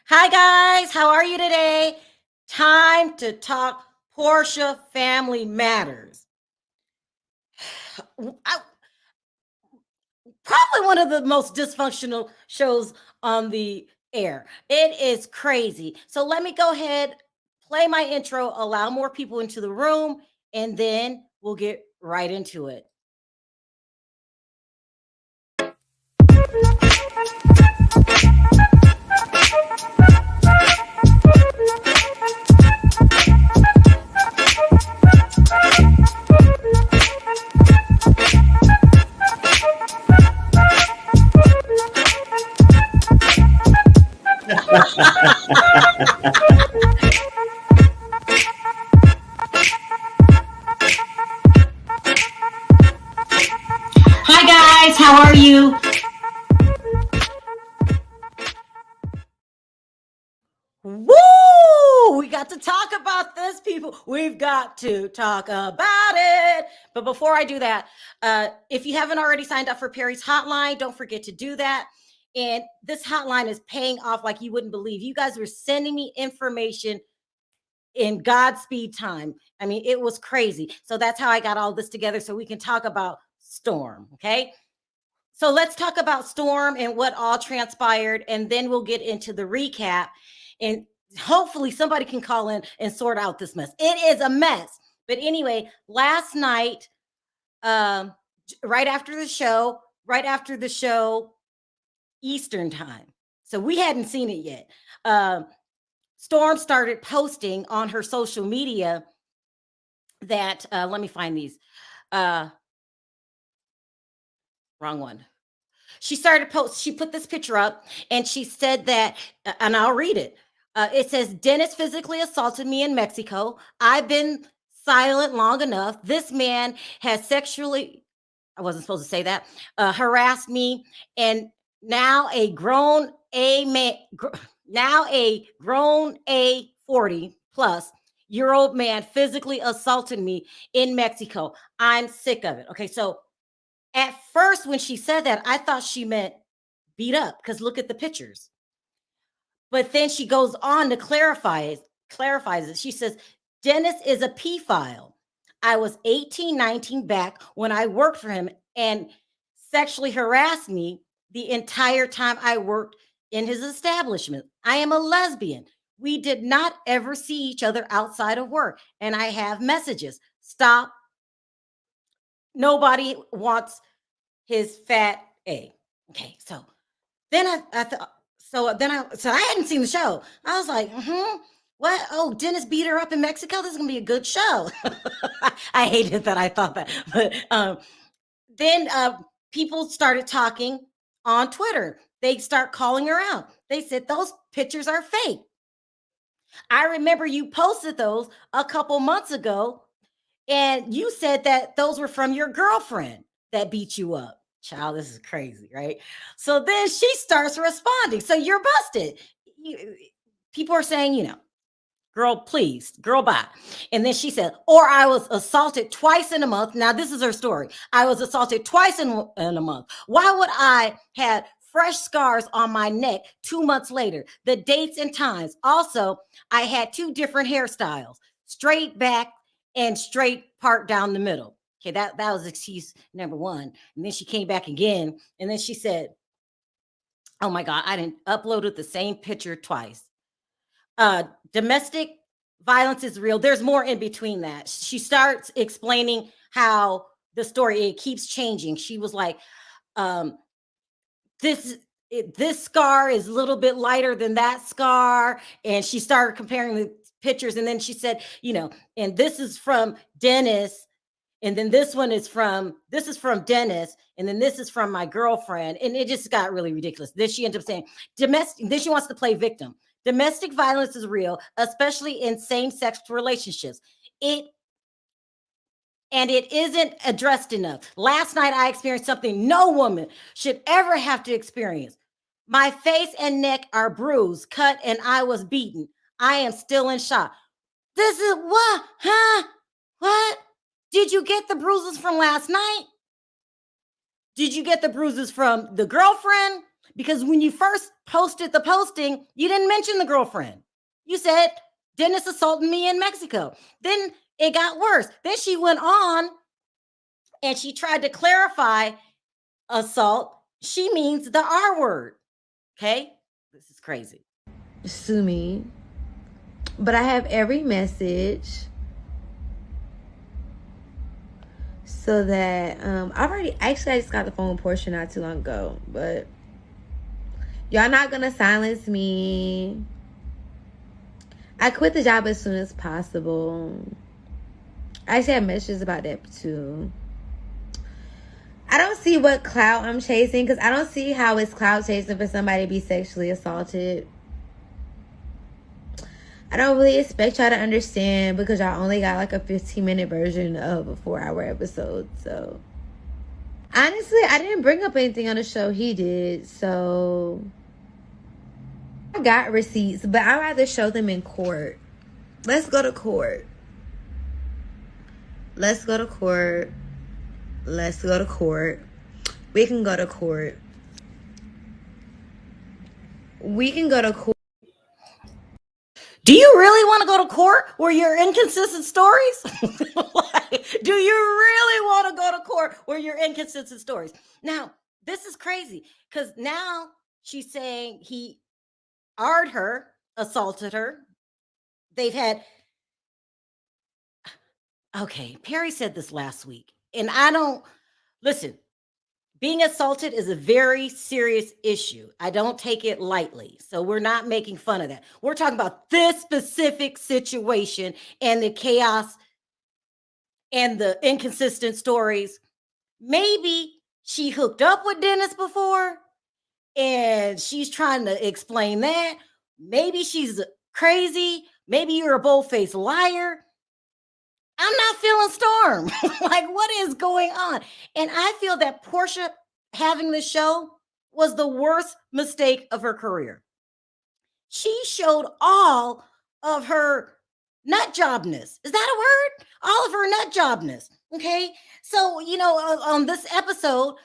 Hi, guys. How are you today? Time to talk Porsha Family Matters. Probably one of the most dysfunctional shows on the air. It is crazy. So let me go ahead, play my intro, allow more people into the room, and then we'll get right into it. Hi, guys. How are you? Woo! We got to talk about this, people. We've got to talk about it. But before I do that, if you haven't already signed up for Perry's hotline, don't forget to do that. And this hotline is paying off like you wouldn't believe. You guys were sending me information in Godspeed time. I mean, it was crazy. So that's how I got all this together so we can talk about Storm. Okay. So let's talk about Storm and what all transpired, and then we'll get into the recap. And hopefully, somebody can call in and sort out this mess. It is a mess. But anyway, last night, um, right after the show, Eastern time. So we hadn't seen it yet. Storm started posting on her social media that, let me find these. Wrong one. She put this picture up and she said that, and I'll read it. It says, Dennis physically assaulted me in Mexico. I've been silent long enough. This man has sexually, I wasn't supposed to say that, harassed me. And now a grown A man, now a grown A 40 plus year old man physically assaulted me in Mexico. I'm sick of it. Okay. So at first, when she said that, I thought she meant beat up because look at the pictures. But then she goes on to clarifies it. She says, Dennis is a P file. I was 18, 19 back when I worked for him and sexually harassed me the entire time I worked in his establishment. I am a lesbian. We did not ever see each other outside of work. And I have messages. Stop. Nobody wants his fat A. Okay, so then I thought, so I hadn't seen the show. I was like, what? Oh, Dennis beat her up in Mexico. This is gonna be a good show. I hated that. I thought that, but then people started talking on Twitter. They start calling her out. They said those pictures are fake. I remember you posted those a couple months ago, and you said that those were from your girlfriend that beat you up. Child, this is crazy, right? So then she starts responding. So you're busted. People are saying, girl, please, girl, bye. And then she said, or I was assaulted twice in a month. Now, this is her story. I was assaulted twice in a month. Why would I had fresh scars on my neck 2 months later? The dates and times. Also, I had two different hairstyles, straight back and straight part down the middle. Okay, that was excuse number one. And then she came back again, and then she said, "Oh my God, I didn't uploaded the same picture twice." Domestic violence is real. There's more in between that. She starts explaining how the story it keeps changing. She was like, um, this scar is a little bit lighter than that scar, and she started comparing the pictures, and then she said, and this is from Dennis, and then this is from Dennis, and then this is from my girlfriend, and it just got really ridiculous. Then she ended up saying domestic. Then she wants to play victim. Domestic violence is real, especially in same-sex relationships. It isn't addressed enough. Last night I experienced something no woman should ever have to experience. My face and neck are bruised, cut, and I was beaten. I am still in shock. This is what? Huh? What? Did you get the bruises from last night? Did you get the bruises from the girlfriend? Because when you first posted the posting, you didn't mention the girlfriend. You said, Dennis assaulted me in Mexico. Then it got worse. Then she went on and she tried to clarify assault. She means the R word. Okay? This is crazy. Sue me. But I have every message so that I just got the phone with Porsha not too long ago, but y'all not gonna silence me. I quit the job as soon as possible. I actually have messages about that too. I don't see what clout I'm chasing, because I don't see how it's clout chasing for somebody to be sexually assaulted. I don't really expect y'all to understand, because y'all only got like a 15-minute version of a 4-hour episode. So honestly, I didn't bring up anything on the show. He did. So I got receipts, but I'd rather show them in court. Let's go to court. Let's go to court. Let's go to court. We can go to court. We can go to court. Do you really want to go to court where your inconsistent stories? Do you really want to go to court where your inconsistent stories? Now, this is crazy, because now she's saying he R'd her, assaulted her. They've had... Okay, Perry said this last week, and I don't... Listen, being assaulted is a very serious issue. I don't take it lightly. So we're not making fun of that. We're talking about this specific situation and the chaos and the inconsistent stories. Maybe she hooked up with Dennis before and she's trying to explain that. Maybe she's crazy. Maybe you're a bold-faced liar. I'm not feeling Storm. Like, what is going on? And I feel that Porsha having the show was the worst mistake of her career. She showed all of her nut jobness. Is that a word? All of her nut jobness. Okay. So, on this episode,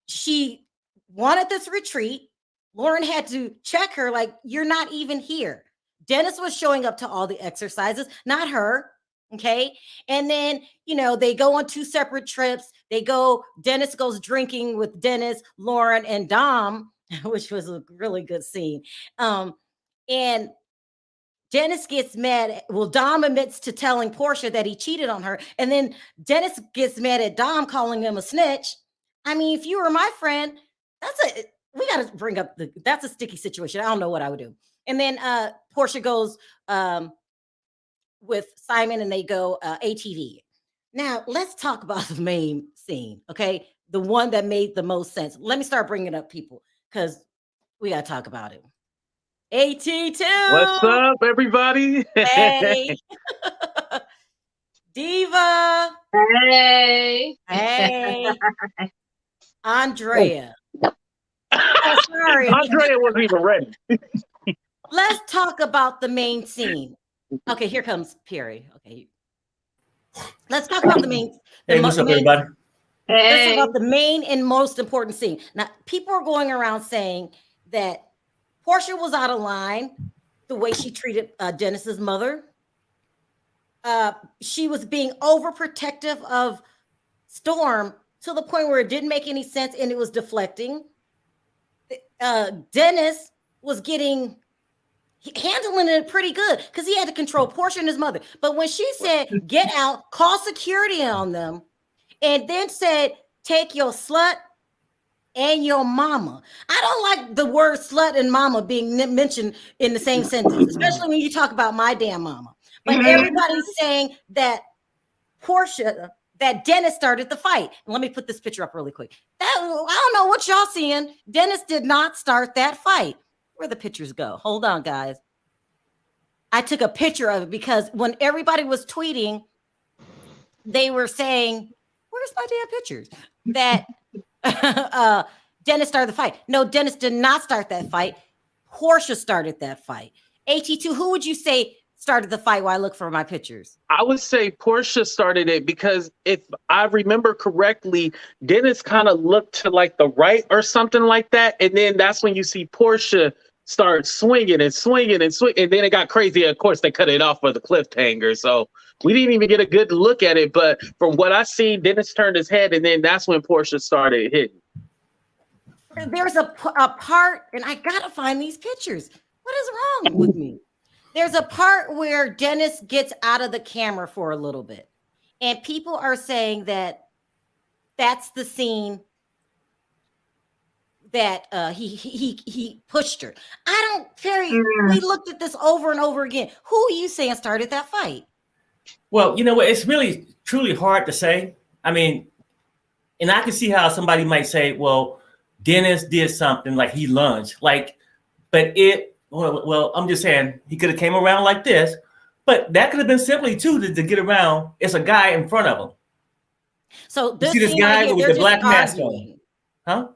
she wanted this retreat. Lauren had to check her, like, you're not even here. Dennis was showing up to all the exercises, not her. Okay. And then, they go on 2 separate trips. Dennis goes drinking with Dennis, Lauren, and Dom, which was a really good scene. And Dennis gets mad. Well, Dom admits to telling Porsha that he cheated on her. And then Dennis gets mad at Dom, calling him a snitch. I mean, if you were my friend, we got to bring up that's a sticky situation. I don't know what I would do. And then Porsha goes, with Simon, and they go ATV. Now, let's talk about the main scene, okay? The one that made the most sense. Let me start bringing up people, because we got to talk about it. AT2. What's up, everybody? Hey. Diva. Hey. Hey. Andrea. Oh, sorry. Andrea wasn't even ready. Let's talk about the main scene. Okay, here comes Perry. Okay. Let's talk about the main. Hey, what's up, everybody? Let's talk about the main and most important scene. Now, people are going around saying that Porsha was out of line the way she treated Dennis's mother. She was being overprotective of Storm to the point where it didn't make any sense and it was deflecting. Dennis was handling it pretty good because he had to control Porsha and his mother. But when she said, get out, call security on them, and then said, take your slut and your mama. I don't like the word slut and mama being mentioned in the same sentence, especially when you talk about my damn mama. But everybody's saying that that Dennis started the fight. And let me put this picture up really quick. I don't know what y'all seeing. Dennis did not start that fight. Where the pictures go? Hold on, guys. I took a picture of it because when everybody was tweeting, they were saying, where's my damn pictures? That Dennis started the fight. No, Dennis did not start that fight. Porsha started that fight. AT2, who would you say started the fight while I look for my pictures? I would say Porsha started it because if I remember correctly, Dennis kind of looked to like the right or something like that. And then that's when you see Porsha start swinging and swinging and swing. And then it got crazy. Of course, they cut it off for the cliffhanger. So we didn't even get a good look at it. But from what I seen, Dennis turned his head and then that's when Porsha started hitting. There's a part, and I gotta find these pictures. What is wrong with me? There's a part where Dennis gets out of the camera for a little bit, and people are saying that that's the scene that he pushed her. I don't, Terry. We looked at this over and over again. Who are you saying started that fight? Well, you know what? It's really truly hard to say. I mean, and I can see how somebody might say, "Well, Dennis did something like he lunged," like, but well, I'm just saying he could have came around like this, but that could have been simply too to get around. It's a guy in front of him. So this you see this guy with the black mask on, huh?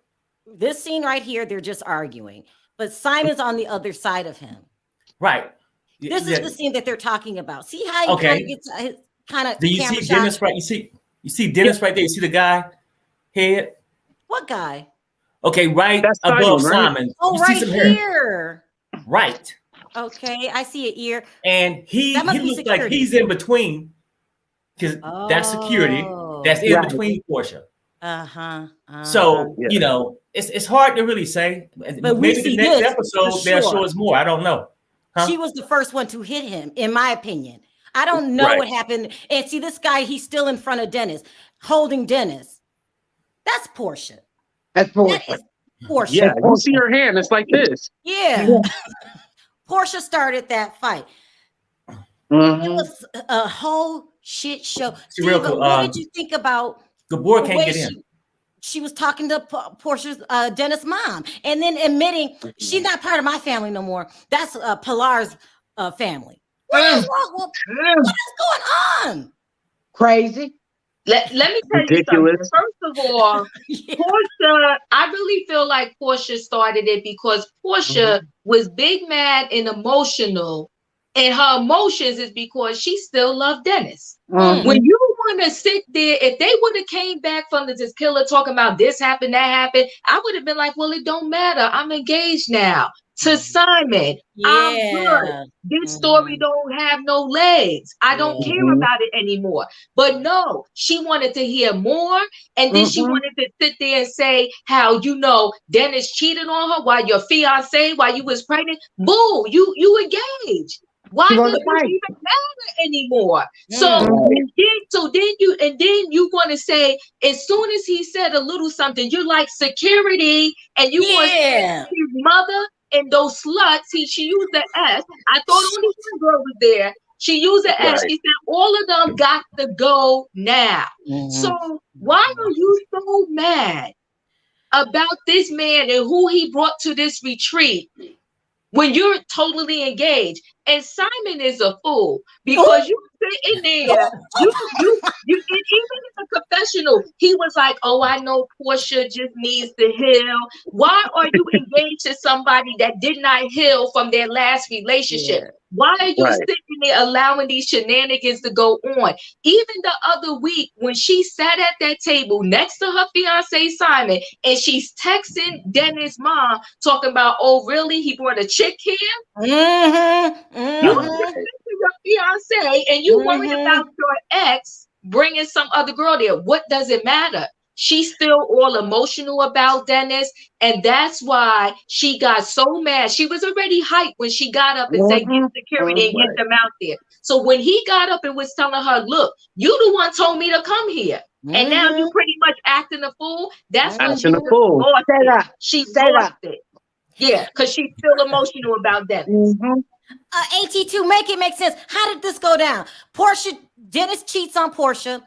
This scene right here, they're just arguing, but Simon's on the other side of him. Right. This is the scene that they're talking about. See how he kind of gets kind of. Do you see Dennis right? You see Dennis right there. You see the guy head. What guy? Okay, right above Simon. Oh, you right see some here. Right. Okay, I see an ear. And he looks like he's in between, because that's security. That's in between Porsha. So you know, it's hard to really say. But maybe the next episode they'll show us more. I don't know. Huh? She was the first one to hit him, in my opinion. I don't know what happened. And see, this guy, he's still in front of Dennis, holding Dennis. That's Porsha. That's Porsha. That is Porsha. Yeah, you see her hand. It's like this. Yeah. Porsha started that fight. It was a whole shit show. Steve, what did you think about Gabor can't get in? She was talking to Porsha's Dennis' mom, and then admitting she's not part of my family no more. That's Pilar's family. What is wrong? What is going on? Crazy. Let me tell you something. First of all, Porsha, I really feel like Porsha started it because Porsha was big, mad, and emotional. And her emotions is because she still loved Dennis. When you want to sit there, if they would have came back from this killer talking about this happened, that happened, I would have been like, well, it don't matter. I'm engaged now to Simon. I'm good. This story don't have no legs. I don't care about it anymore. But no, she wanted to hear more. And then she wanted to sit there and say how, you know, Dennis cheated on her while your fiance, while you was pregnant. Boo, you engaged. Why does it even matter anymore? So then you want to say, as soon as he said a little something, you're like security, and you want to say his mother and those sluts. She used the S. I thought only one girl was there. She used the S. She said all of them got to go now. So why are you so mad about this man and who he brought to this retreat when you're totally engaged? And Simon is a fool because you sit in there, you even in the confessional, he was like, oh, I know Porsha just needs to heal. Why are you engaged to somebody that did not heal from their last relationship? Why are you sitting there allowing these shenanigans to go on? Even the other week when she sat at that table next to her fiance Simon and she's texting Dennis' mom talking about, oh, really? He brought a chick here? You texting your fiance and you worried about your ex bringing some other girl there. What does it matter? She's still all emotional about Dennis, and that's why she got so mad. She was already hyped when she got up and said, get security and get them out there. So when he got up and was telling her, look, you the one told me to come here, and now you pretty much acting a fool. That's when she lost it. She lost it. Yeah, because she's still emotional about Dennis. AT2, make it make sense. How did this go down? Dennis cheats on Porsha.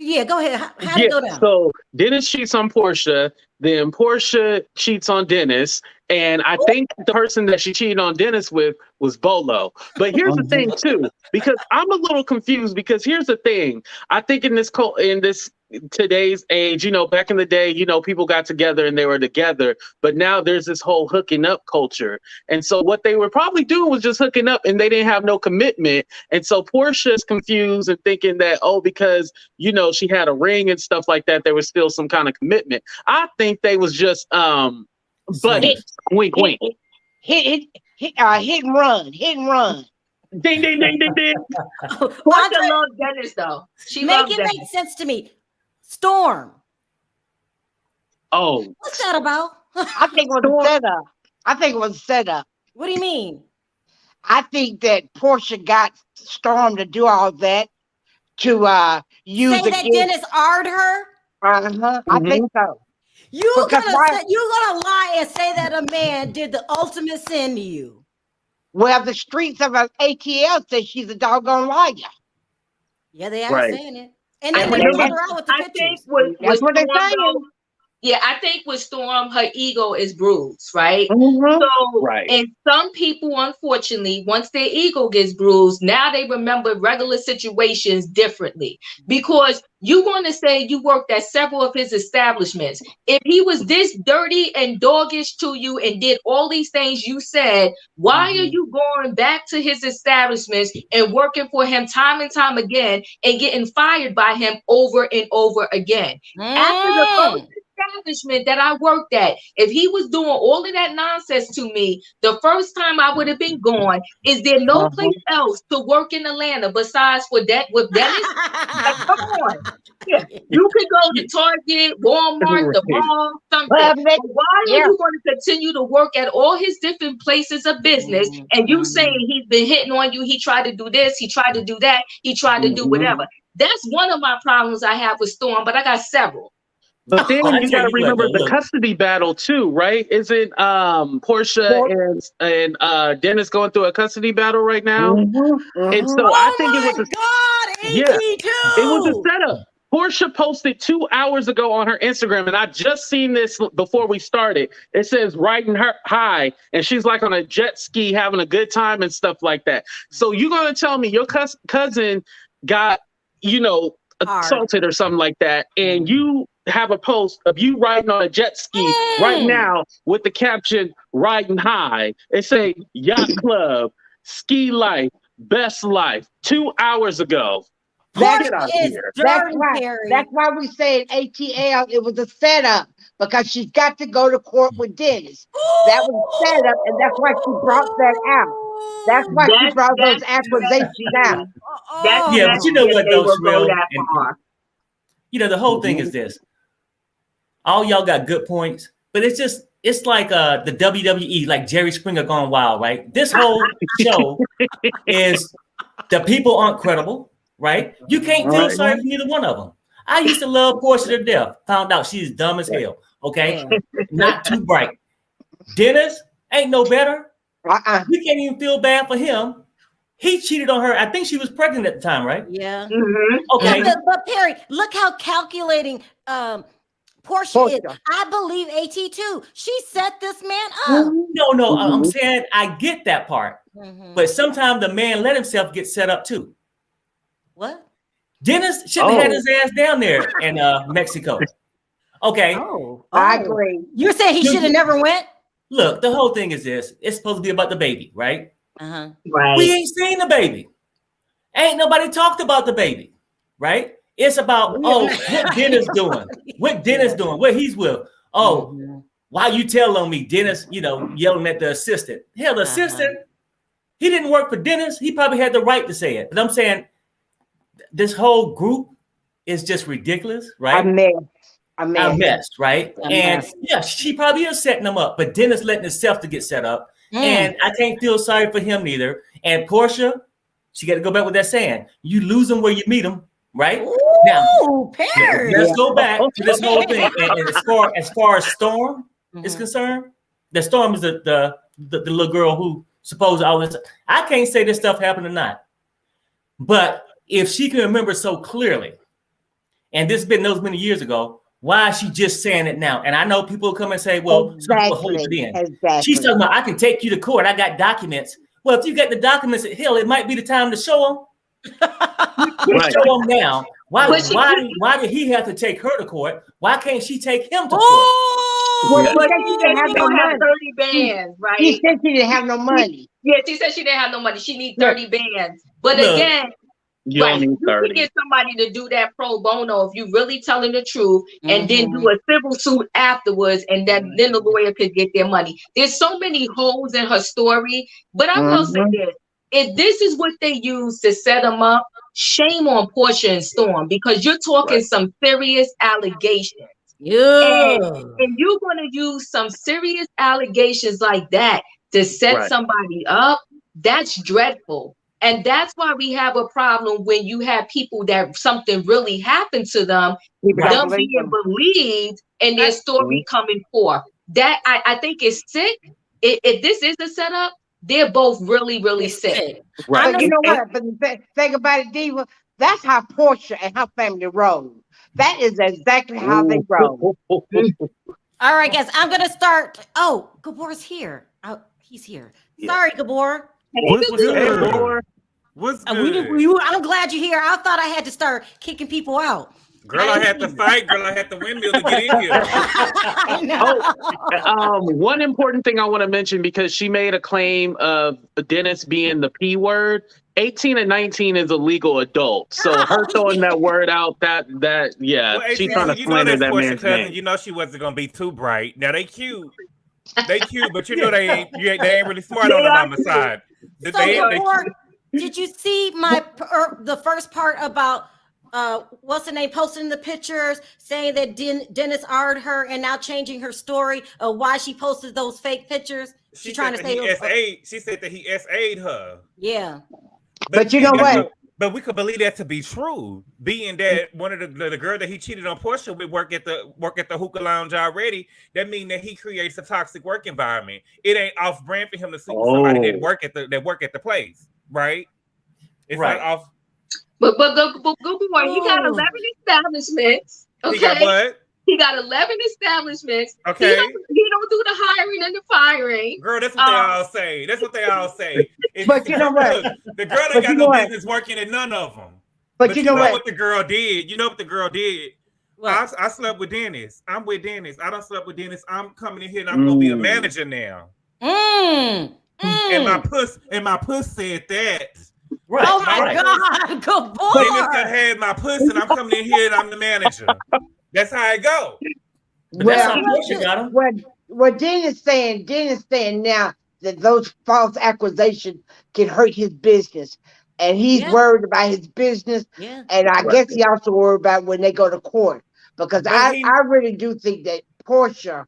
Yeah, go ahead. How did it go down? So Dennis cheats on Porsha, then Porsha cheats on Dennis, and I think the person that she cheated on Dennis with was Bolo. But here's the thing too, because I'm a little confused. Because here's the thing, I think in this today's age, back in the day, people got together and they were together, but now there's this whole hooking up culture. And so what they were probably doing was just hooking up and they didn't have no commitment. And so Portia's confused and thinking that, because, she had a ring and stuff like that, there was still some kind of commitment. I think they was just, buddies. Wink, wink. Hit and run. Ding, ding, ding, ding, ding. Porsha loves Dennis, though. She loves Dennis. Make sense to me. Storm. Oh. What's that about? I think it was a setup. What do you mean? I think that Porsha got Storm to do all that to use Say that Dennis R'd her? I think so. You're gonna lie and say that a man did the ultimate sin to you. Well, the streets of ATL say she's a doggone liar. Yeah, they are saying it. And then remember, they her out with the pictures. That's what they're saying. Yeah, I think with Storm, her ego is bruised, right? Mm-hmm. So, right. And some people, unfortunately, once their ego gets bruised, now they remember regular situations differently. Because you're going to say you worked at several of his establishments. If he was this dirty and doggish to you and did all these things you said, why are you going back to his establishments and working for him time and time again and getting fired by him over and over again? After the first establishment that I worked at, if he was doing all of that nonsense to me, the first time I would have been gone. Is there no place else to work in Atlanta besides for that with Dennis? Like, come on. Yeah. You could go to Target, Walmart, the mall, something. Why are you going to continue to work at all his different places of business? And you saying he's been hitting on you, he tried to do this, he tried to do that, he tried to do whatever. That's one of my problems I have with Storm, but I got several. But then you got to remember the custody battle too, right? Isn't Porsha and Dennis going through a custody battle right now? And so I think it was it was a setup. Porsha posted 2 hours ago on her Instagram, and I just seen this before we started. It says riding her high, and she's like on a jet ski having a good time and stuff like that. So you're gonna tell me your cousin got assaulted or something like that, and you have a post of you riding on a jet ski right now with the caption riding high. It say yacht club, ski life, best life 2 hours ago. That's why we say in ATL it was a setup, because she's got to go to court with Dennis. That was set up, and that's why she brought that out. That's why she brought those accusations out. Yeah, but you know what, though, Sharrell, the whole thing is this. All y'all got good points, but it's like the WWE, like Jerry Springer gone wild, right? This whole show is the people aren't credible, right? You can't feel sorry for neither one of them. I used to love Porsha to death. Found out she's dumb as hell. Okay, not too bright. Dennis ain't no better. You can't even feel bad for him. He cheated on her. I think she was pregnant at the time, right? Yeah. Okay. Yeah, but Perry, look how calculating Porsha is. I believe AT too. She set this man up. No. I'm saying I get that part, but sometimes the man let himself get set up too. What? Dennis shouldn't have had his ass down there in Mexico. Okay. I agree. You're saying he should have never went? Look, the whole thing is this. It's supposed to be about the baby, right? Right. We ain't seen the baby. Ain't nobody talked about the baby, right? It's about, what Dennis doing? What Dennis doing? What he's with? Why you tell on me, Dennis, yelling at the assistant. Hell, the assistant, he didn't work for Dennis. He probably had the right to say it. But I'm saying this whole group is just ridiculous, right? A mess, right? Yeah, she probably is setting them up, but Dennis letting himself to get set up. And I can't feel sorry for him neither. And Porsha, she got to go back with that saying, you lose them where you meet them, right? Now, Perry. Let's go back to this whole thing. And as far as Storm is concerned, the Storm is the little girl who supposed always. I can't say this stuff happened or not, but if she can remember so clearly, and this has been those many years ago, why is she just saying it now? And I know people come and say, well, some people hold it in. She's talking about, I can take you to court. I got documents. Well, if you got the documents, hell, it might be the time to show them. Show them now. Why did he have to take her to court? Why can't she take him to court? Well, she said she don't have 30 bands, right? She said she didn't have no money. Yeah, she said she didn't have no money. She needs 30 bands. But again, you can get somebody to do that pro bono if you really telling the truth, and then do a civil suit afterwards, and then the lawyer could get their money. There's so many holes in her story, but I will say this: if this is what they use to set them up, shame on Porsha and Storm, because you're talking some serious allegations. Yeah. And you're going to use some serious allegations like that to set somebody up. That's dreadful. And that's why we have a problem when you have people that something really happened to them, them being believed and their story coming forth. That I think is sick. If this is a setup, they're both really, really sick. Right. But you know what? But the thing about it, Diva, that's how Porsha and her family roll. That is exactly how they roll. All right, guys, I'm going to start. Oh, Gabor's here. Oh, he's here. Sorry, Gabor. What's good? What's good? I'm glad you're here. I thought I had to start kicking people out. Girl, I had to fight. Girl, I had to windmill to get in here. One important thing I want to mention, because she made a claim of Dennis being the P word. 18 and 19 is a legal adult. So her throwing that word out, she's trying to slander that man's name. You know she wasn't going to be too bright. Now, they cute. They cute, but you know they ain't really smart on the mama side. Did you see the first part about what's the name posting the pictures saying that Dennis R''d her and now changing her story of why she posted those fake pictures? She's trying to say she said that he SA'd her. Yeah. But you know what? But we could believe that to be true, being that one of the girl that he cheated on Porsha with work at the hookah lounge already. That means that he creates a toxic work environment. It ain't off brand for him to see somebody that work at the place, right? It's not off. But go boy, he got 11 establishments. Okay. He got what? He got 11 establishments. Okay. He don't do the hiring and the firing. Girl, that's what they all say. That's what they all say. But you know what? The girl ain't got no business working at none of them. But you know what the girl did? You know what the girl did? I slept with Dennis. I'm with Dennis. I done slept with Dennis. I'm coming in here and I'm gonna be a manager now. And my puss said that. Right. Oh my God, good boy. Dennis done had my puss and I'm coming in here and I'm the manager. That's how it go. What Dennis saying now that those false accusations can hurt his business. And he's worried about his business. Yeah. And I guess he also worried about when they go to court. Because I really do think that Porsha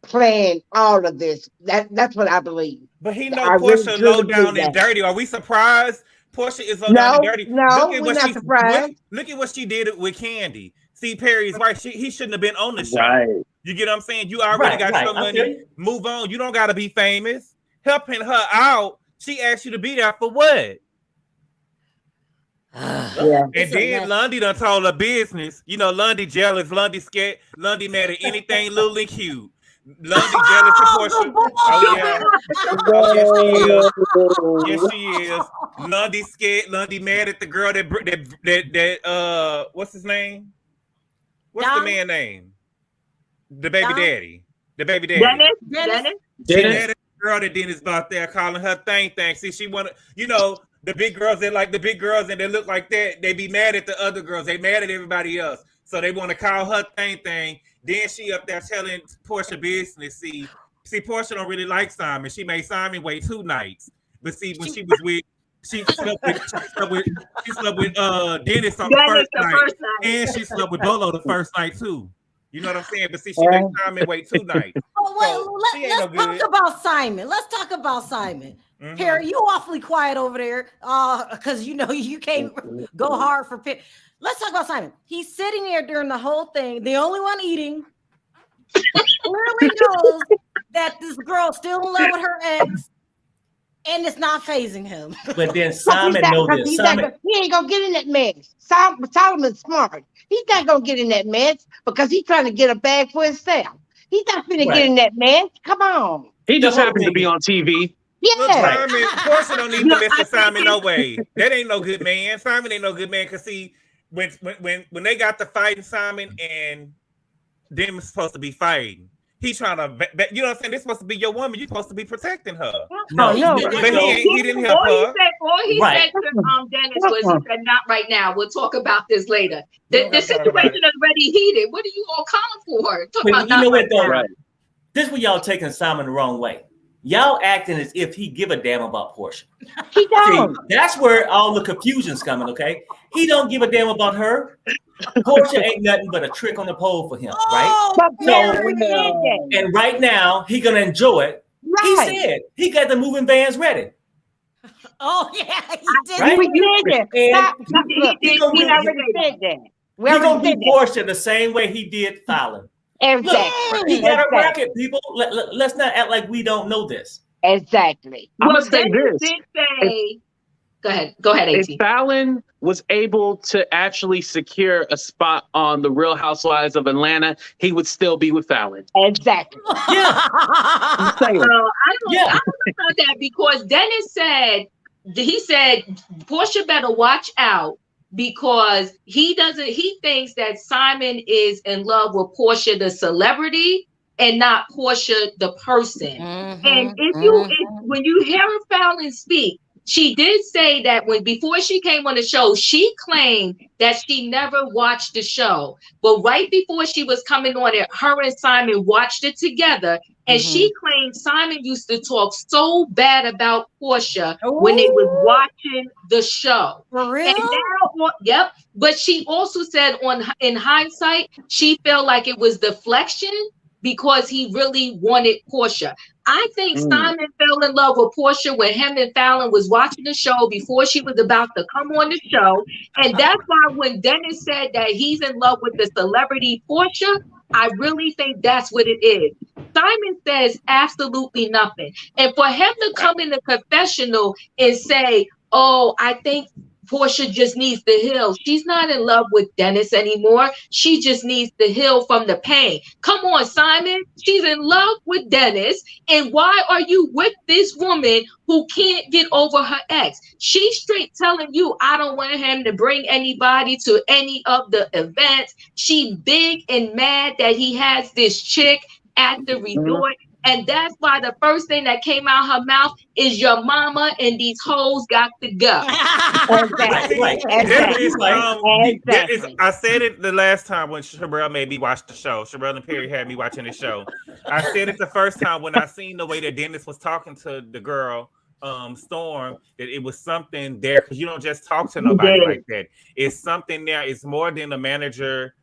planned all of this. That's what I believe. But he knows Porsha low down and dirty. Are we surprised? Porsha is low down and dirty. No, we're not surprised. Look at what she did with Candy. See, Perry's right. He shouldn't have been on the show. Right. You get what I'm saying? You already got some money. Move on. You don't got to be famous. Helping her out. She asked you to be there for what? And then Lundy done told her business. You know, Lundy jealous. Lundy scared. Lundy mad at anything little and cute. Lundy jealous of Porsha. Oh yeah. Oh, yes, she is. Lundy scared. Lundy mad at the girl that what's his name? What's the man name? The baby daddy. The baby daddy. Dennis. The girl that Dennis bought there calling her thing. See, she wanted, the big girls that like the big girls and they look like that, they be mad at the other girls. They mad at everybody else. So they want to call her thing. Then she up there telling Porsha business. See, Porsha don't really like Simon. She made Simon wait 2 nights. But see, when she was with she slept with Dennis on the first night. And she slept with Bolo the first night too. You know what I'm saying? But see, she made Simon wait 2 nights. Let's talk about Simon. Mm-hmm. Perry, you awfully quiet over there. Because you can't go hard for Perry. Let's talk about Simon. He's sitting there during the whole thing, the only one eating. Clearly knows that this girl's still in love with her ex, and it's not phasing him. But then Simon knows this. He ain't gonna get in that mess. Solomon's smart. He's not gonna get in that mess because he's trying to get a bag for himself. He's not gonna get in that mess. Come on. He just happened to be on TV. Yeah. Porsha don't need to listen to Simon no way. That ain't no good man. Simon ain't no good man because see, when they got to fighting, Simon and them was supposed to be fighting. He's trying to, you know what I'm saying? This supposed to be your woman. You're supposed to be protecting her. No, but he didn't help her. All he said to Dennis was, he said, "Not right now. We'll talk about this later." The situation is already heated. What are you all calling for? Talking about you know what though? Right. This is where y'all taking Simon the wrong way. Y'all acting as if he give a damn about Porsha. He don't. See, that's where all the confusion's coming, okay? He don't give a damn about her. Porsha ain't nothing but a trick on the pole for him, right? And right now, he gonna enjoy it. Right. He said he got the moving vans ready. Oh, yeah, he did. Right? We did that. He gonna do Porsha the same way he did Fallon. Exactly. Look, he got a racket, people. Let's not act like we don't know this. Exactly. I'm gonna say this. Go ahead, AT. If Fallon was able to actually secure a spot on The Real Housewives of Atlanta, he would still be with Fallon. Exactly. Yeah. I don't know about that, because Dennis said, Porsha better watch out, because he thinks that Simon is in love with Porsha the celebrity and not Porsha the person. And when you hear Fallon speak, she did say that before she came on the show, she claimed that she never watched the show. But right before she was coming on it, her and Simon watched it together. And she claimed Simon used to talk so bad about Porsha when they was watching the show. For real? And now, yep. But she also said in hindsight, she felt like it was deflection because he really wanted Porsha. I think Simon fell in love with Porsha when him and Fallon was watching the show before she was about to come on the show. And that's why when Dennis said that he's in love with the celebrity Porsha, I really think that's what it is. Simon says absolutely nothing. And for him to come in the confessional and say, "Oh, I think Porsha just needs to heal. She's not in love with Dennis anymore. She just needs to heal from the pain." Come on, Simon. She's in love with Dennis. And why are you with this woman who can't get over her ex? She's straight telling you, "I don't want him to bring anybody to any of the events." She big and mad that he has this chick at the resort. And that's why the first thing that came out her mouth is, "Your mama and these hoes got to go." Exactly. I said it the last time when Sharrell made me watch the show. Sharrell and Perry had me watching the show. I said it the first time when I seen the way that Dennis was talking to the girl, Storm, that it was something there, because you don't just talk to nobody like that. It's something there. It's more than a manager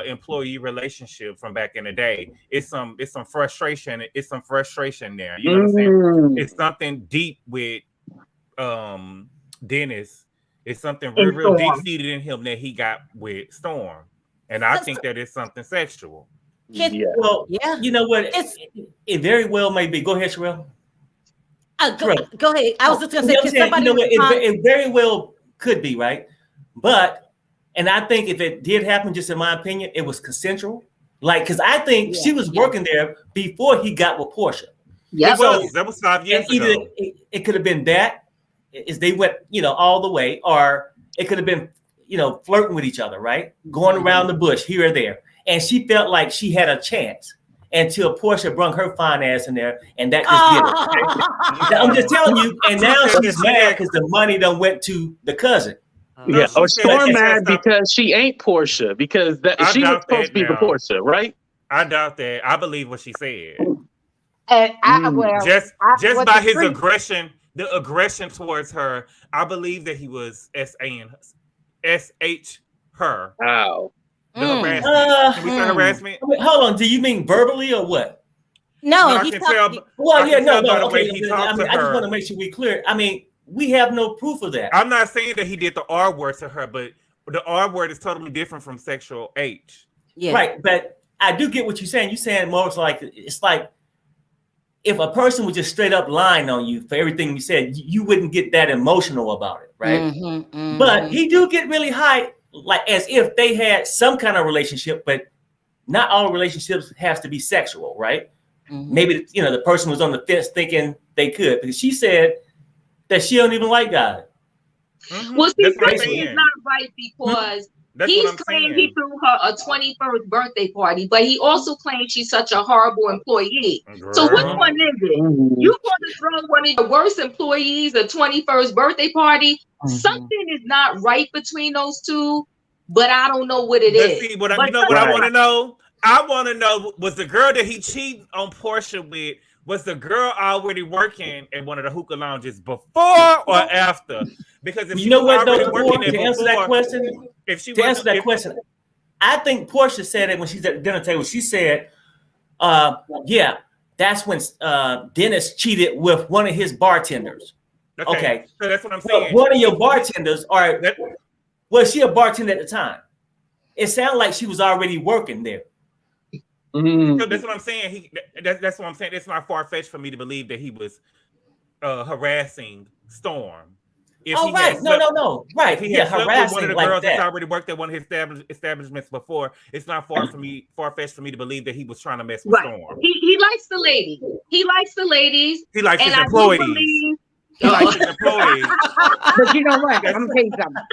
employee relationship from back in the day. It's some frustration. It's some frustration there. You know what I'm saying? It's something deep with Dennis. It's something real deep seated in him that he got with Storm, and I think that it's something sexual. Well, you know what? It very well may be. Go ahead, Sharrell. Go ahead. I was just gonna say, it very well could be, right? But. And I think if it did happen, just in my opinion, it was consensual. Like, because I think she was working there before he got with Porsha. Yeah, that was 5 years ago. Either it could have been that, is they went, all the way, or it could have been, flirting with each other, right? Going around the bush here or there. And she felt like she had a chance until Porsha brung her fine ass in there, and that just did it. I'm just telling you. And now she's mad because the money done went to the cousin. Yeah, or Storm mad because she ain't Porsha, because she was supposed to be the Porsha, right? I doubt that. I believe what she said. And just by his aggression, the aggression towards her, I believe that he was SH her. Wow. The harassment. Can we say harassment? Wait, hold on. Do you mean verbally or what? No, I can tell. Okay. I just want to make sure we clear. I mean, we have no proof of that. I'm not saying that he did the R word to her, but the R word is totally different from sexual H. Yeah. Right. But I do get what you're saying. You're saying more like, it's like if a person was just straight up lying on you for everything you said, you wouldn't get that emotional about it. Right. But he do get really high, like as if they had some kind of relationship, but not all relationships has to be sexual. Right. Maybe, the person was on the fence thinking they could, because she said that she don't even like God. Well, see, something is not right, because He's claimed he threw her a 21st birthday party, but he also claimed she's such a horrible employee. Girl. So which one is it? You want to throw one of your worst employees a 21st birthday party? Something is not right between those two, but I don't know what it is. See, what I want to know? I want to know, was the girl that he cheated on Porsha with, was the girl already working at one of the hookah lounges before or after? Because if you know what, though, to answer that question, I think Porsha said it when she's at the dinner table. She said, yeah, that's when Dennis cheated with one of his bartenders. Okay. So that's what I'm saying. One of your bartenders, was she a bartender at the time? It sounded like she was already working there. So that's what I'm saying. That's what I'm saying. It's not far-fetched for me to believe that he was harassing Storm. No. Right. If he had harassing one of the girls that's already worked at one of his establishments before, it's not far-fetched for me to believe that he was trying to mess with Storm. He likes the lady. He likes the ladies. He likes his employees. He likes his employees. But you know what? I'm gonna tell you something.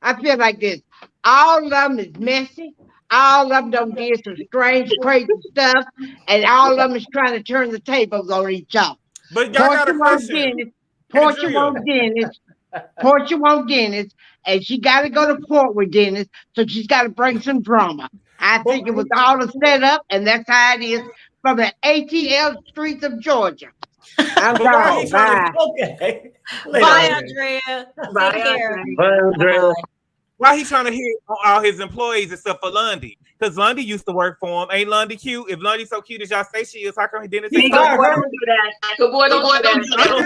I feel like this. All of them is messy. All of them did some strange, crazy stuff, and all of them is trying to turn the tables on each other. But y'all got a question. Porsha wants Dennis, and she got to go to court with Dennis, so she's got to bring some drama. I think it was all a setup, and that's how it is from the ATL streets of Georgia. I'm sorry. Bye. Okay. Bye, Andrea. Bye, Andrea. Bye, Andrea. Why he trying to hit on all his employees except for Lundy? Because Lundy used to work for him. Ain't Lundy cute? If Lundy's so cute as y'all say she is, how come he didn't? Good boy, don't do that. Good boy, don't do that. Don't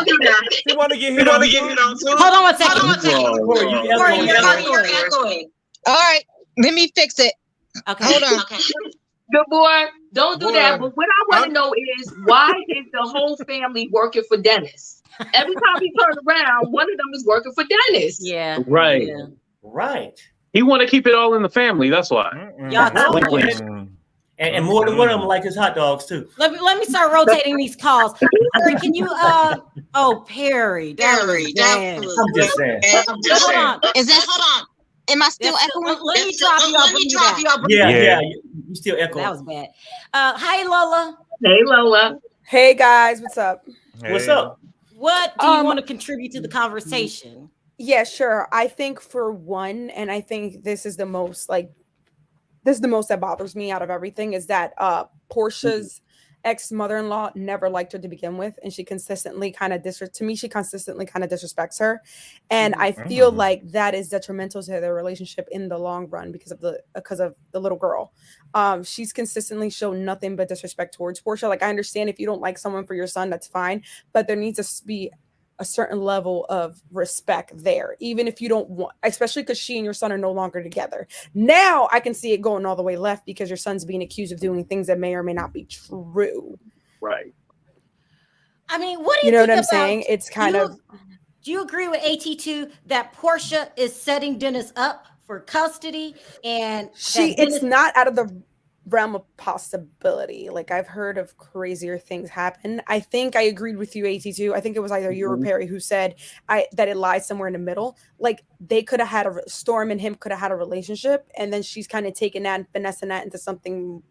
do that. He want to get hit on too. Hold on one second. All right, let me fix it. Okay. Hold on. Okay. Good boy, don't do that. But what I want to know is, why is the whole family working for Dennis? Every time we turn around, one of them is working for Dennis. Yeah. Right. Yeah. Right. He want to keep it all in the family. That's why. Y'all And more than one of them like his hot dogs too. Let me start rotating these calls. Perry, can you Perry. Perry, I'm just saying. Hold on. Hold on. Am I still echoing? Let me drop you off. Yeah. You still echo. That was bad. Hi, Lola. Hey, Lola. Hey guys, what's up? Hey. What's up? What do you want to contribute to the conversation? Yeah, sure. I think for one, and I think this is the most that bothers me out of everything, is that Porsha's ex-mother-in-law never liked her to begin with, and she consistently kind of disrespects her, and I feel like that is detrimental to their relationship in the long run because of the little girl. She's consistently shown nothing but disrespect towards Porsha. Like, I understand if you don't like someone for your son, that's fine, but there needs to be a certain level of respect there, even if you don't want, especially because she and your son are no longer together. Now I can see it going all the way left because your son's being accused of doing things that may or may not be true. Right. I mean, what do you know what I'm about, saying? It's kind of. Do you agree with AT2 that Porsha is setting Dennis up for custody, and it's not out of the realm of possibility? Like, I've heard of crazier things happen. I think I agreed with you, AT2. I think it was either you or Perry who said that it lies somewhere in the middle. Like, they could have had Storm and him could have had a relationship, and then she's kind of taken that and finessing that into something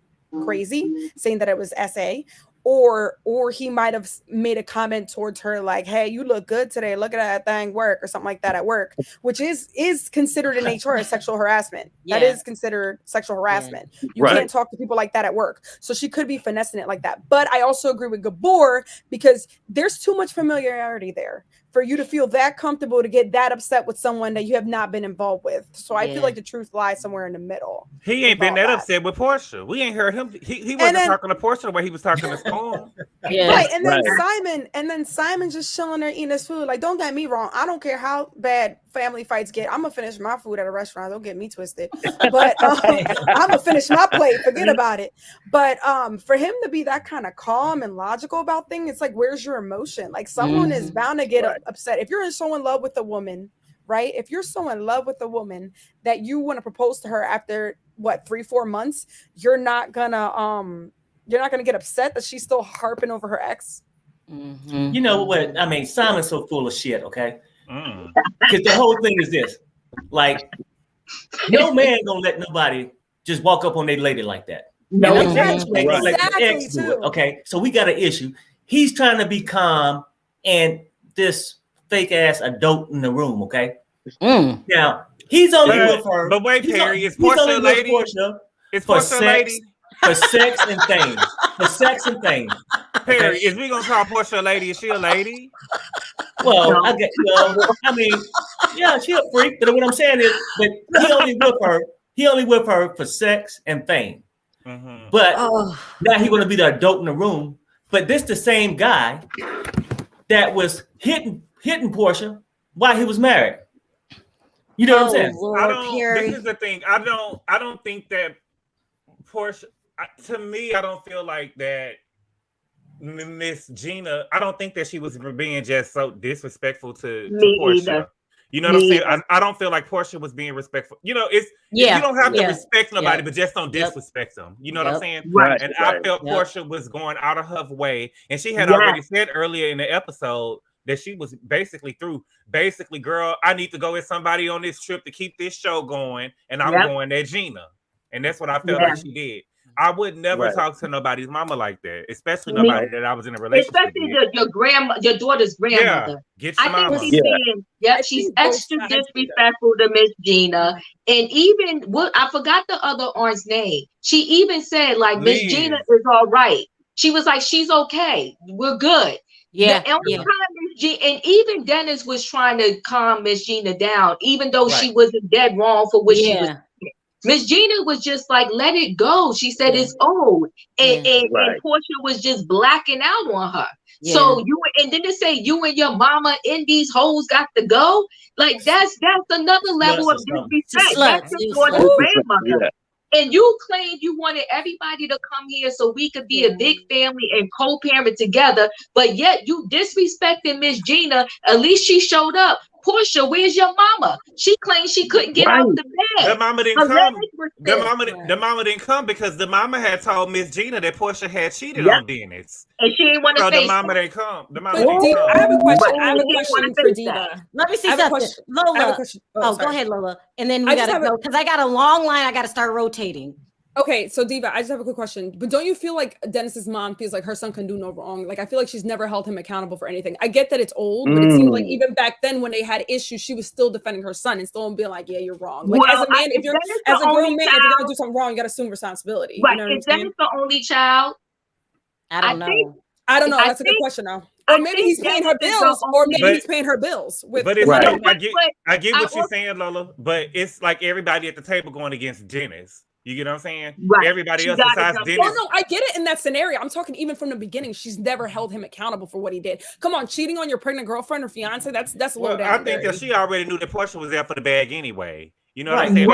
crazy, saying that it was SA. Or he might have made a comment towards her like, hey, you look good today. Look at that thing work, or something like that at work, which is considered in HR as sexual harassment. Yeah. That is considered sexual harassment. Yeah. You can't talk to people like that at work. So she could be finessing it like that. But I also agree with Gabor because there's too much familiarity there for you to feel that comfortable to get that upset with someone that you have not been involved with. So I feel like the truth lies somewhere in the middle. He ain't been that upset with Porsha. We ain't heard him. He wasn't talking to Porsha the way he was talking to Storm. Right. And then Simon just chilling there eating his food. Like, don't get me wrong. I don't care how bad family fights get. I'm gonna finish my food at a restaurant. Don't get me twisted. But I'm gonna finish my plate. Forget about it. But for him to be that kind of calm and logical about things, it's like, where's your emotion? Like, someone is bound to get upset. If you're so in love with a woman, right? If you're so in love with a woman that you want to propose to her after 3-4 months, you're not gonna get upset that she's still harping over her ex. You know what? I mean, Simon's so full of shit, okay? Because the whole thing is this: like, no man gonna let nobody just walk up on their lady like that. No, And exactly. Ain't gonna let Exactly, the ex do it. Okay, so we got an issue. He's trying to be calm, and this fake ass adult in the room. Okay, now he's only with her. But wait, Perry, is he's Porsha only a with lady? Portia Is for Porsha a sex, lady? for sex and things. For sex and things. Perry, is we gonna call Porsha a lady? Is she a lady? Well, I mean, yeah, she a freak, but what I'm saying is, but he only with her. He only with her for sex and fame. But now he want to be the adult in the room. But this the same guy that was hitting Porsha while he was married. You know what I'm saying? This is the thing. I don't think that Porsha. To me, I don't feel like that. Miss Gina, I don't think that she was being just so disrespectful to Porsha. Either. You know what I'm saying? I don't feel like Porsha was being respectful. You know, you don't have to respect nobody, but just don't disrespect them. You know what I'm saying? Right. And I felt Porsha was going out of her way, and she had already said earlier in the episode that she was basically through. Basically, girl, I need to go with somebody on this trip to keep this show going, and I'm going at Gina, and that's what I felt like she did. I would never talk to nobody's mama like that, especially nobody that I was in a relationship with. Especially your daughter's grandmother. Get your mama. She's being, she's extra disrespectful to Miss Gina. And even, I forgot the other aunt's name. She even said, like, Miss Gina is all right. She was like, she's okay. We're good. Yeah. The only time and even Dennis was trying to calm Miss Gina down, even though she wasn't dead wrong for what she was. Miss Gina was just like, let it go. She said it's old. And Porsha was just blacking out on her. Yeah. So and then to say you and your mama in these hoes got to go, like that's another level of disrespect. That's your grandmother. And you claimed you wanted everybody to come here so we could be a big family and co-parent together, but yet you disrespected Miss Gina. At least she showed up. Porsha, where's your mama? She claimed she couldn't get out the bed. The mama didn't come. The mama didn't come because the mama had told Miss Gina that Porsha had cheated on Dennis. And she didn't want to say the mama didn't come. The mama didn't come. I have a question. I have a question for Diva. Let me see something. Lola. Go ahead, Lola. And then we gotta go because I got a long line. I gotta start rotating. Okay, so Diva, I just have a quick question. But don't you feel like Dennis's mom feels like her son can do no wrong? Like I feel like she's never held him accountable for anything. I get that it's old, but it seems like even back then when they had issues, she was still defending her son and still being like, "Yeah, you're wrong." Like as a man, if you're as a grown man, if you're gonna do something wrong, you gotta assume responsibility. Right? You know Is Dennis the only child? I don't know. I don't know. That's a good question now. Or maybe he's paying her bills, or maybe he's paying her bills. But it's like, I get what you're saying, Lola. But it's like everybody at the table going against Dennis. You get what I'm saying? Right. Everybody else besides Dennis. Oh, no, I get it in that scenario. I'm talking even from the beginning. She's never held him accountable for what he did. Come on, cheating on your pregnant girlfriend or fiance, that's a little down. I think that she already knew that Porsha was there for the bag anyway. You know what I'm saying?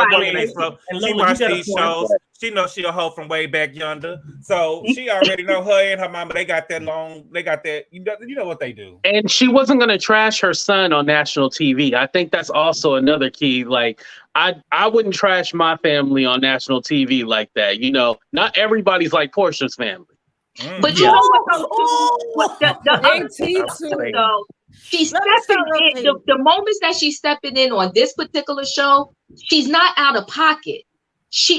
She watched these shows. She knows she a hoe from way back yonder. So she already know her and her mama, they got that, you know what they do. And she wasn't going to trash her son on national TV. I think that's also another key. Like, I wouldn't trash my family on national TV like that. You know, not everybody's like Porsha's family. But you know what, though? She's stepping in. The moments that she's stepping in on this particular show, she's not out of pocket.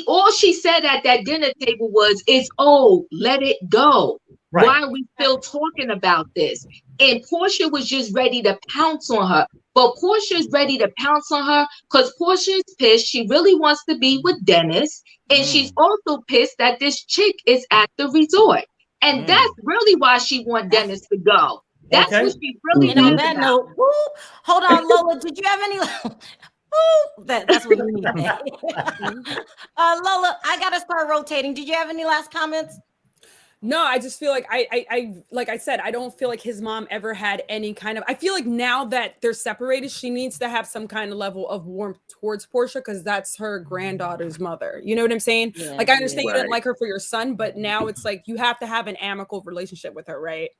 All she said at that dinner table was, "It's old, let it go." Right. Why are we still talking about this? And Porsha was just ready to pounce on her. But Portia's ready to pounce on her because Portia's pissed. She really wants to be with Dennis. And she's also pissed that this chick is at the resort. And that's really why she wants Dennis to go. That's what she really on that note, hold on, Lola. Did you have any? That's what you mean. Lola, I gotta start rotating. Did you have any last comments? No, I just feel like I like I said, I don't feel like his mom ever had any kind of. I feel like now that they're separated, she needs to have some kind of level of warmth towards Porsha because that's her granddaughter's mother. You know what I'm saying? Yeah, like I understand you didn't like her for your son, but now it's like you have to have an amicable relationship with her, right?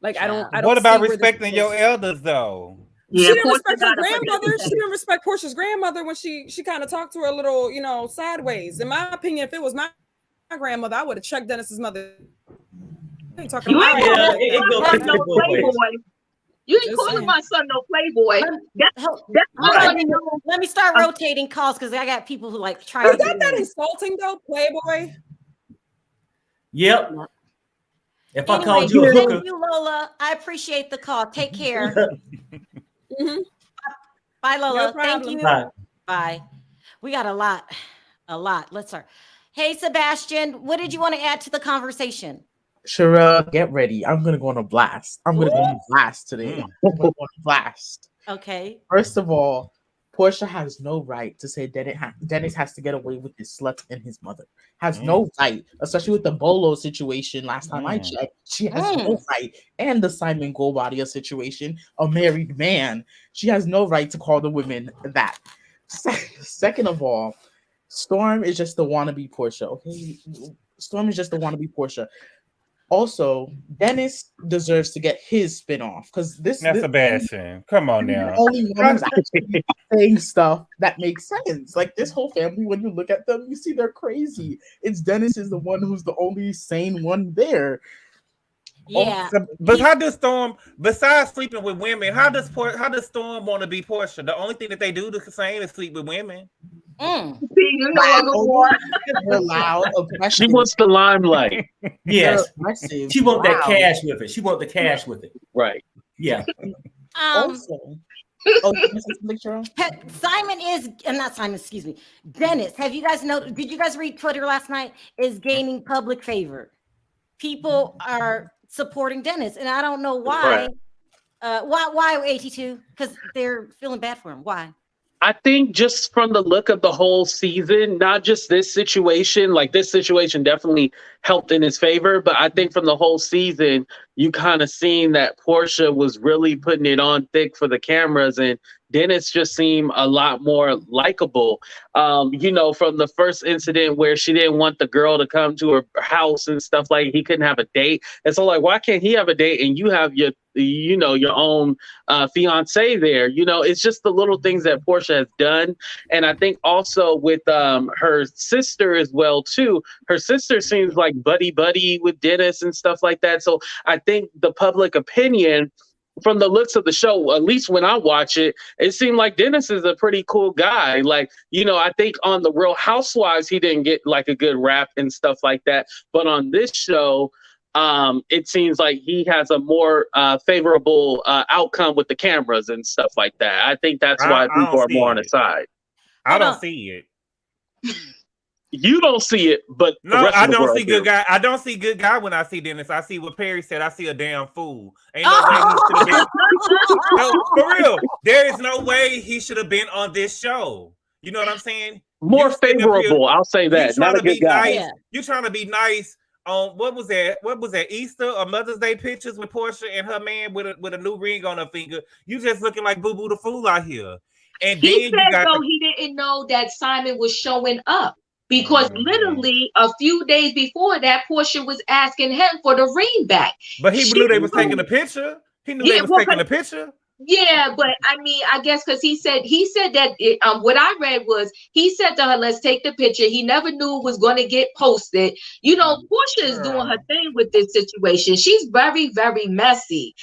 Like I don't. What about respecting your elders though? Yeah, she didn't respect her grandmother. She didn't respect Portia's grandmother when she kind of talked to her a little, sideways. In my opinion, if it was my grandmother, I would have checked Dennis's mother. I ain't talking about You ain't calling my son no playboy. That's Let me start rotating calls because I got people who like try. Is that insulting though, playboy? Yep. If I Anyway, called you a hooker. thank you, Lola. I appreciate the call. Take care. Bye, Lola. No Thank you. Bye. Bye. We got a lot. Let's start. Hey, Sebastian, what did you want to add to the conversation? Sharrell, get ready. I'm gonna go on a blast. I'm gonna go on a blast today. I'm gonna go on a blast. Okay. First of all, Porsha has no right to say Dennis has to get away with this slut and his mother. Has no right, especially with the Bolo situation. Last time I checked, she has no right. And the Simon Goldbody situation, a married man, she has no right to call the women that. Second of all, Storm is just the wannabe Porsha. Okay, Storm is just the wannabe Porsha. Also, Dennis deserves to get his spin-off because this Sebastian. Come on now. Only one who's actually saying stuff that makes sense. Like this whole family, when you look at them, you see they're crazy. It's Dennis is the one who's the only sane one there. Yeah. But how does Storm, besides sleeping with women, how does Storm want to be Porsha? The only thing that they do the same is sleep with women. Loud, she wants the limelight. Yes. She want that cash with it. She want the cash with it. Right. Yeah. Also, Simon is not Simon, excuse me. Dennis, have you guys noticed? Did you guys read Twitter last night? Is gaining public favor. People are supporting Dennis, and I don't know why. Why 82? Because they're feeling bad for him. Why? I think just from the look of the whole season, not just this situation, like this situation definitely helped in his favor, but I think from the whole season, you kind of seen that Porsha was really putting it on thick for the cameras, and Dennis just seemed a lot more likable. You know, from the first incident where she didn't want the girl to come to her house and stuff, like he couldn't have a date. And so like, why can't he have a date and you have your own fiance there? You know, it's just the little things that Porsha has done. And I think also with her sister as well too. Her sister seems like buddy with Dennis and stuff like that. So I think the public opinion from the looks of the show, at least when I watch it, it seemed like Dennis is a pretty cool guy. Like, you know, I think on the Real Housewives, he didn't get like a good rap and stuff like that. But on this show, it seems like he has a more favorable outcome with the cameras and stuff like that. I think that's why people are more on his side. I don't see it. You don't see it, but no, I don't see good guy. I don't see good guy when I see Dennis. I see what Perry said. I see a damn fool. Ain't no way he should have been. No, for real, there is no way he should have been on this show. You know what I'm saying? More favorable, I'll say that. Not a good guy. Nice. You're trying to be nice on what was that Easter or Mother's Day pictures with Porsha and her man with a new ring on her finger. You just looking like Boo Boo the Fool out here. And he said he didn't know that Simon was showing up. Because literally a few days before that, Porsha was asking him for the ring back. But he knew they was taking a picture. He knew they was taking a picture. Yeah, but I mean, I guess because he said that what I read was he said to her, "Let's take the picture." He never knew it was going to get posted. You know, Porsha is doing her thing with this situation. She's very, very messy.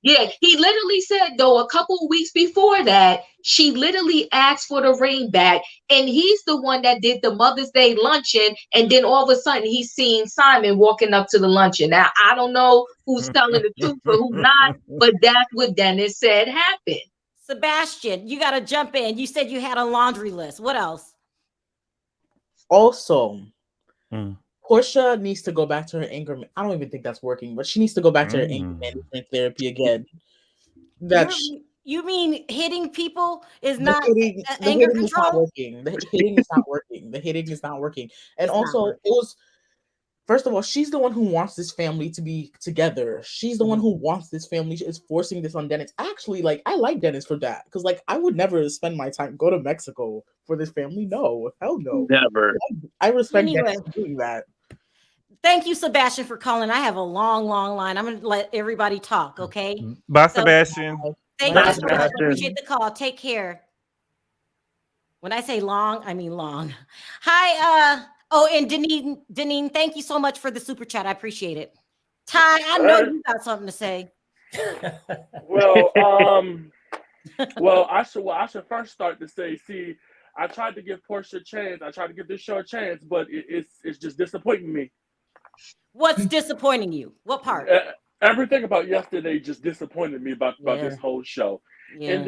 He literally said, though, a couple of weeks before that, she literally asked for the ring back. And he's the one that did the Mother's Day luncheon. And then all of a sudden, he's seen Simon walking up to the luncheon. Now, I don't know who's telling the truth or who's not, but that's what Dennis said happened. Sebastian, you got to jump in. You said you had a laundry list. What else? Also, Porsha needs to go back to her anger. I don't even think that's working, but she needs to go back to her anger management therapy again. You mean hitting people is not anger control? Is not working. The hitting is not working. The hitting is not working. And also, it was, first of all, she's the one who wants this family to be together. She's the one who wants this family. She is forcing this on Dennis. Actually, like, I like Dennis for that. Because, like, I would never spend my time, go to Mexico for this family. No. Hell no. Never. I respect Dennis for doing that. Thank you, Sebastian, for calling. I have a long line. I'm going to let everybody talk, okay? Bye, Sebastian. Thank you, Sebastian. Appreciate the call. Take care. When I say long, I mean long. Hi, and Deneen, thank you so much for the super chat. I appreciate it. Ty, I know you got something to say. Well, I should first start to say, see, I tried to give Porsha a chance. I tried to give this show a chance, but it's just disappointing me. What's disappointing you? What part? Everything about yesterday just disappointed me about this whole show. Yeah. And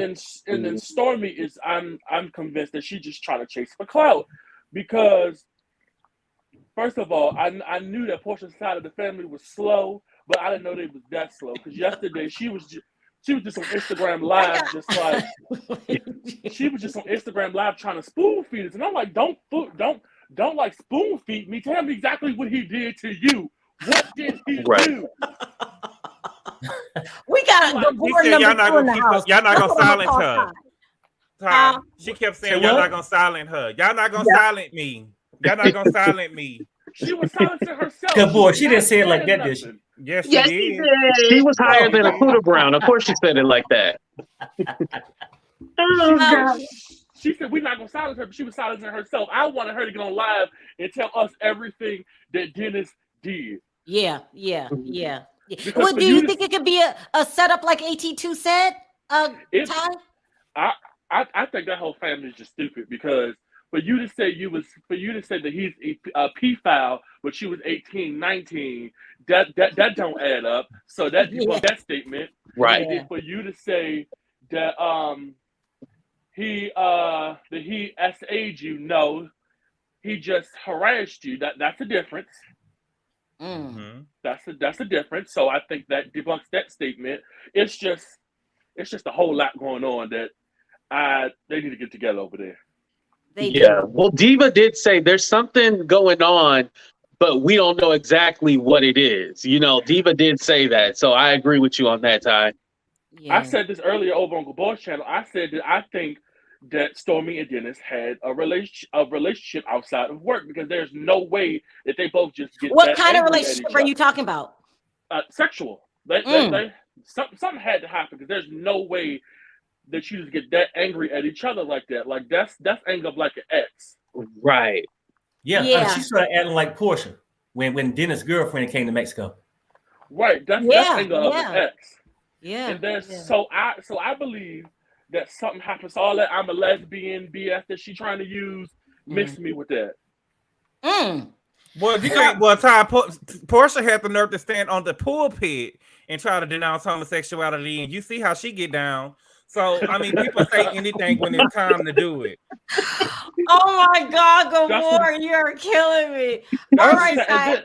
then Stormy is I'm convinced that she just trying to chase for clout, because first of all, I knew that Porsha's side of the family was slow, but I didn't know they was that slow, because yesterday she was just on Instagram Live, just like she was just on Instagram Live trying to spoon feed us, and I'm like, don't like spoon feed me. Tell me exactly what he did to you. What did he do? We got the board number two in the house. Y'all not gonna silence her. Ty, she kept saying y'all not gonna silence her. Y'all not gonna silence me. Y'all not gonna silence me. She was silencing herself. Good boy, she didn't say it like that, did she? Yes, she did. She was higher than a Cooter Brown. Of course, she said it like that. Oh God. She said we're not gonna silence her, but she was silencing herself. I wanted her to get on live and tell us everything that Dennis did. Yeah. Well, do you think it could be a setup like AT2 said, Ty? I think that whole family is just stupid, because for you to say that he's a pedophile, but she was 18, 19, that don't add up. So that that statement, right? And for you to say that he SA'd you, no, he just harassed you. That's a difference. Mm-hmm. That's a difference. So I think that debunks that statement. It's just a whole lot going on that they need to get together over there. Well, Diva did say there's something going on, but we don't know exactly what it is. You know, Diva did say that, so I agree with you on that, Ty. Yeah. I said this earlier over on Gabor's channel. I said that I think that Stormy and Dennis had a relationship outside of work, because there's no way that they both just get. What kind of relationship are you talking about? Sexual. Something had to happen, because there's no way that you just get that angry at each other like that. Like that's anger of like an ex. Right. Yeah. She started acting like Porsha when Dennis' girlfriend came to Mexico. Right. That's anger of an ex. Yeah. And there's so I believe that something happens. All that I'm a lesbian BS that she trying to use mixed me with that. Well, you think Ty, Porsha had the nerve to stand on the pulpit and try to denounce homosexuality, and you see how she get down. So I mean, people say anything when it's time to do it. Oh my God, Gabor, you're killing me. All right, Ty.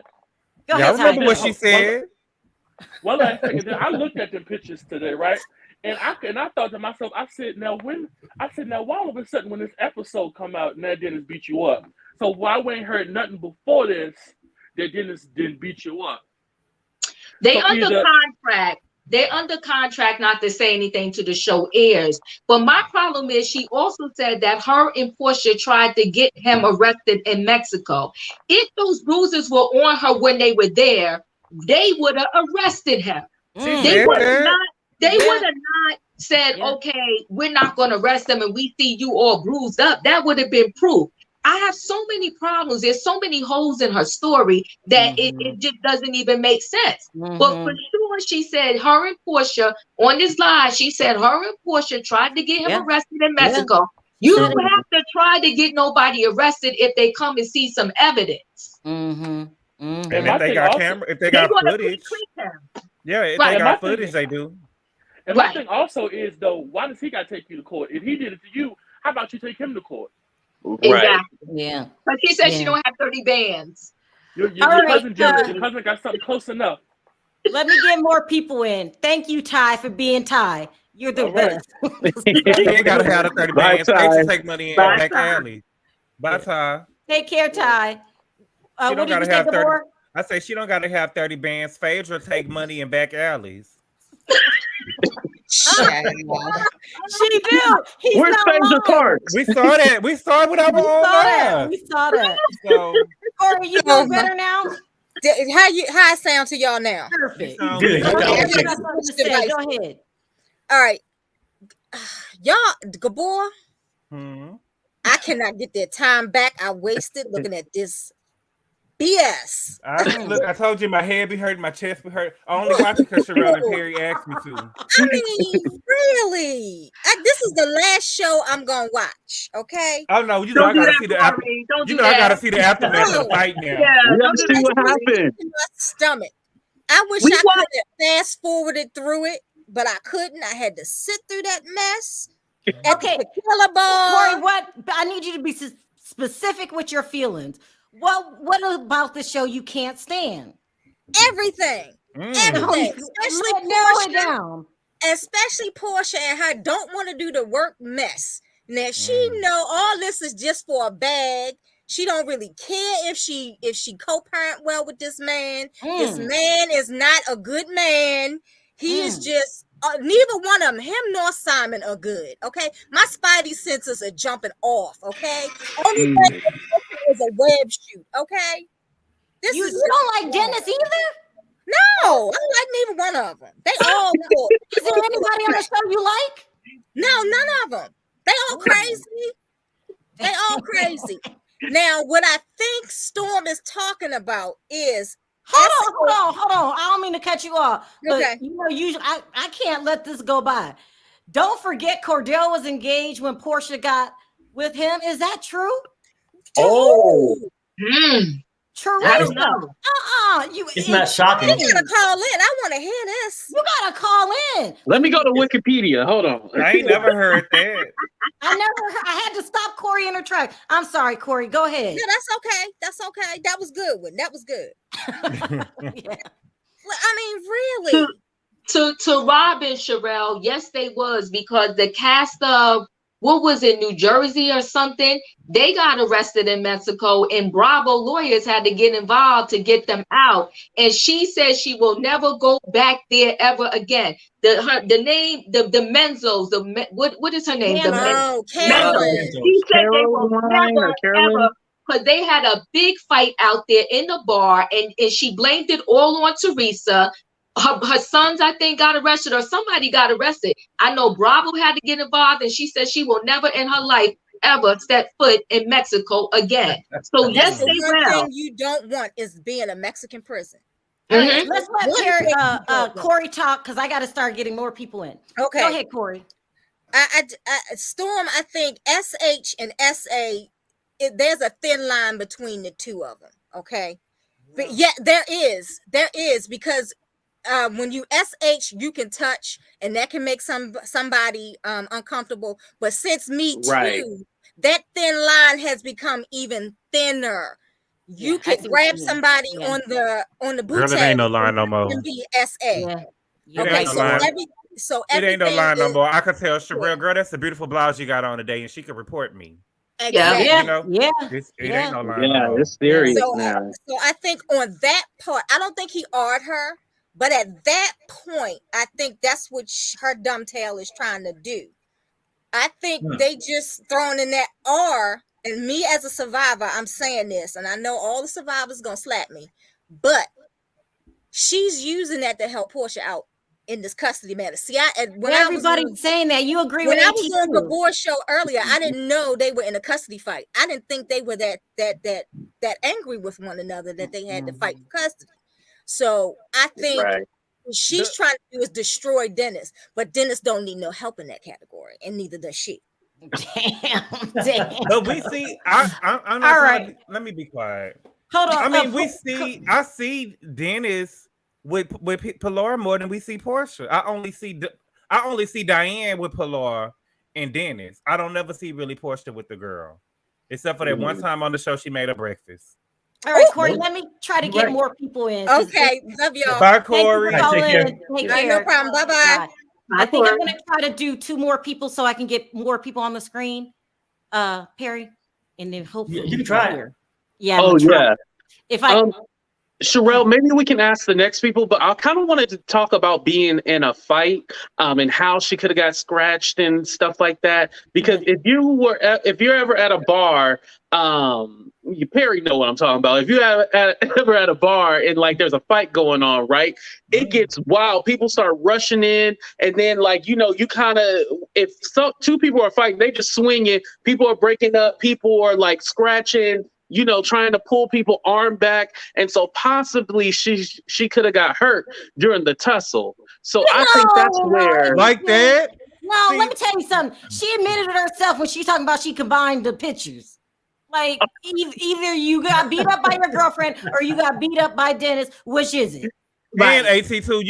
Go ahead, Y'all remember what she said? Well, I looked at the pictures today, right? And I thought to myself, I said, now why all of a sudden when this episode come out, now Dennis beat you up? So why we ain't heard nothing before this that Dennis didn't beat you up? They under contract. They're under contract not to say anything to the show airs. But my problem is she also said that her and Porsha tried to get him arrested in Mexico. If those bruises were on her when they were there, they would have arrested him. They would have not said, okay, we're not going to arrest him and we see you all bruised up. That would have been proof. I have so many problems. There's so many holes in her story that it just doesn't even make sense. But for sure, she said her and Porsha on this live, she said her and Porsha tried to get him arrested in Mexico. You don't have to try to get nobody arrested if they come and see some evidence. And if they got if they got footage. Yeah, if they got footage, they do. And my thing also is, though, why does he got to take you to court? If he did it to you, how about you take him to court? Exactly. Yeah. But she said she don't have 30 bands. Your cousin got something close enough. Let me get more people in. Thank you, Ty, for being Ty. You're the best. You ain't gotta have the 30 bands. Pay to take money in back alley. Bye, Ty. Take care, Ty. What did you say before? I say she don't gotta have 30 bands. Phaedra take money in back alleys. She do. Where's Phaedra Parks? We saw that. We saw it with our own eyes. We saw that. So, are you doing better now? How it sound to y'all now? Perfect. Good. Go ahead. All right, y'all, Gabor. I cannot get that time back. I wasted looking at this BS. Look, I told you my head be hurting, my chest be hurt. I only watch it because Sharrell and Perry asked me to. I mean, really? This is the last show I'm gonna watch. Okay. Oh no, you know I gotta see the after. You know I gotta see the aftermath of the fight now. Yeah, we gotta see what happened. My stomach. I wish I could have fast forwarded through it, but I couldn't. I had to sit through that mess. Okay, Corey, what? I need you to be specific with your feelings. What about the show you can't stand? Everything. Everything. Especially Porsha and her don't want to do the work mess. Now she know all this is just for a bag. She don't really care if she co-parent well with this man. This man is not a good man. He is just neither one of them, him nor Simon, are good. Okay, my spidey senses are jumping off. Okay, only thing is a web shoot. Okay, you don't like Dennis either. No, I don't like neither one of them. They all cool. Is there anybody on the show you like? No, none of them. They all crazy. They all crazy. Now, what I think Storm is talking about is hold on. I don't mean to cut you off, but usually I can't let this go by. Don't forget Cordell was engaged when Porsha got with him. Is that true? Oh. True. It's not shocking. You gotta call in. I want to hear this. You gotta call in. Let me go to Wikipedia. Hold on. I ain't never heard that. I had to stop Corey in her track. I'm sorry, Corey. Go ahead. Yeah, that's okay. That's okay. That was good one. That was good. Yeah. I mean, really. To Rob and Sharrell, yes, they was, because the cast of what was it, New Jersey or something, they got arrested in Mexico, and Bravo lawyers had to get involved to get them out. And she says she will never go back there ever again. The name, the Menzos, what is her name? Carolyn. She said they will never ever, because they had a big fight out there in the bar, and she blamed it all on Teresa. Her sons, I think, got arrested, or somebody got arrested. I know Bravo had to get involved, and she said she will never in her life ever step foot in Mexico again. So yes, they will. Thing you don't want is being a Mexican prison. Right, let's let Corey talk, because I got to start getting more people in. Okay, go ahead, Corey. Storm, I think SH and SA, there's a thin line between the two of them. Okay, but yeah, there is because. When you SH, you can touch, and that can make somebody uncomfortable. But since Me Too, that thin line has become even thinner. You can grab somebody on the boot. Girl, it ain't no line no more. And be SA. Yeah. Okay, it ain't no line no more. I could tell Sharrell, girl, that's a beautiful blouse you got on today, and she could report me. Exactly. You know? It ain't no line. Yeah, it's serious now. So I think on that part, I don't think he awed her. But at that point, I think that's what her dumb tail is trying to do. I think they just thrown in that R, and me as a survivor, I'm saying this, and I know all the survivors gonna slap me, but she's using that to help Porsha out in this custody matter. See, everybody's saying that. You agree with when I was on the board show earlier, I didn't know they were in a custody fight. I didn't think they were that angry with one another that they had to fight for custody. So I think what she's trying to do is destroy Dennis, but Dennis don't need no help in that category, and neither does she. Damn. But we see. I'm not. All right. Let me be quiet. Hold on. I mean, I see Dennis with Pilar more than we see Porsha. I only see Diane with Pilar and Dennis. I don't never see really Porsha with the girl, except for that one time on the show she made her breakfast. All right, Corey, let me try to get more people in. Okay, love y'all. Bye, Corey. Take care. No problem. Bye-bye. I think I'm going to try to do 2 more people so I can get more people on the screen. Perry, and then hopefully you can try. Yeah. Oh, yeah. If I Sharrell, maybe we can ask the next people, but I kind of wanted to talk about being in a fight and how she could have got scratched and stuff like that. Because if you're ever at a bar, you Perry know what I'm talking about. If you ever at a bar and like there's a fight going on, right? It gets wild. People start rushing in, and then you kind of, if 2 people are fighting, they just swinging. People are breaking up. People are like scratching. trying to pull people arm back, and so possibly she could have got hurt during the tussle. So I think that's where that. No, let me tell you something. She admitted it herself when she's talking about she combined the pictures. Like either you got beat up by your girlfriend or you got beat up by Dennis. Which is it? And AT2,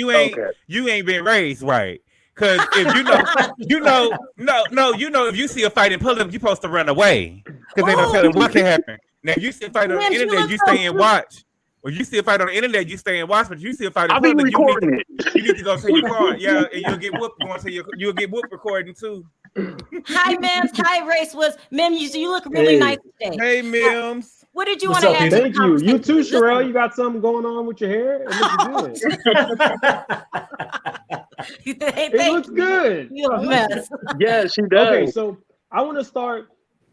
you ain't been raised right. Because if if you see a fight in public, you're supposed to run away. Because they don't tell them what can happen. Now, if you see a fight on the internet, you stay and watch. Or you see a fight on the internet, you stay and watch. But you see a fight in public, you need to go to your car. Yeah, and you'll get whooped you'll get whooped recording too. Hi, Mims. Hi, Race was Mim. You look really nice today. Hey, Mims. What did you want to add? Thank you. You too, Sharrell. You got something going on with your hair? It looks good. It looks good. You're a mess. Yeah, she does. Okay, so I want to start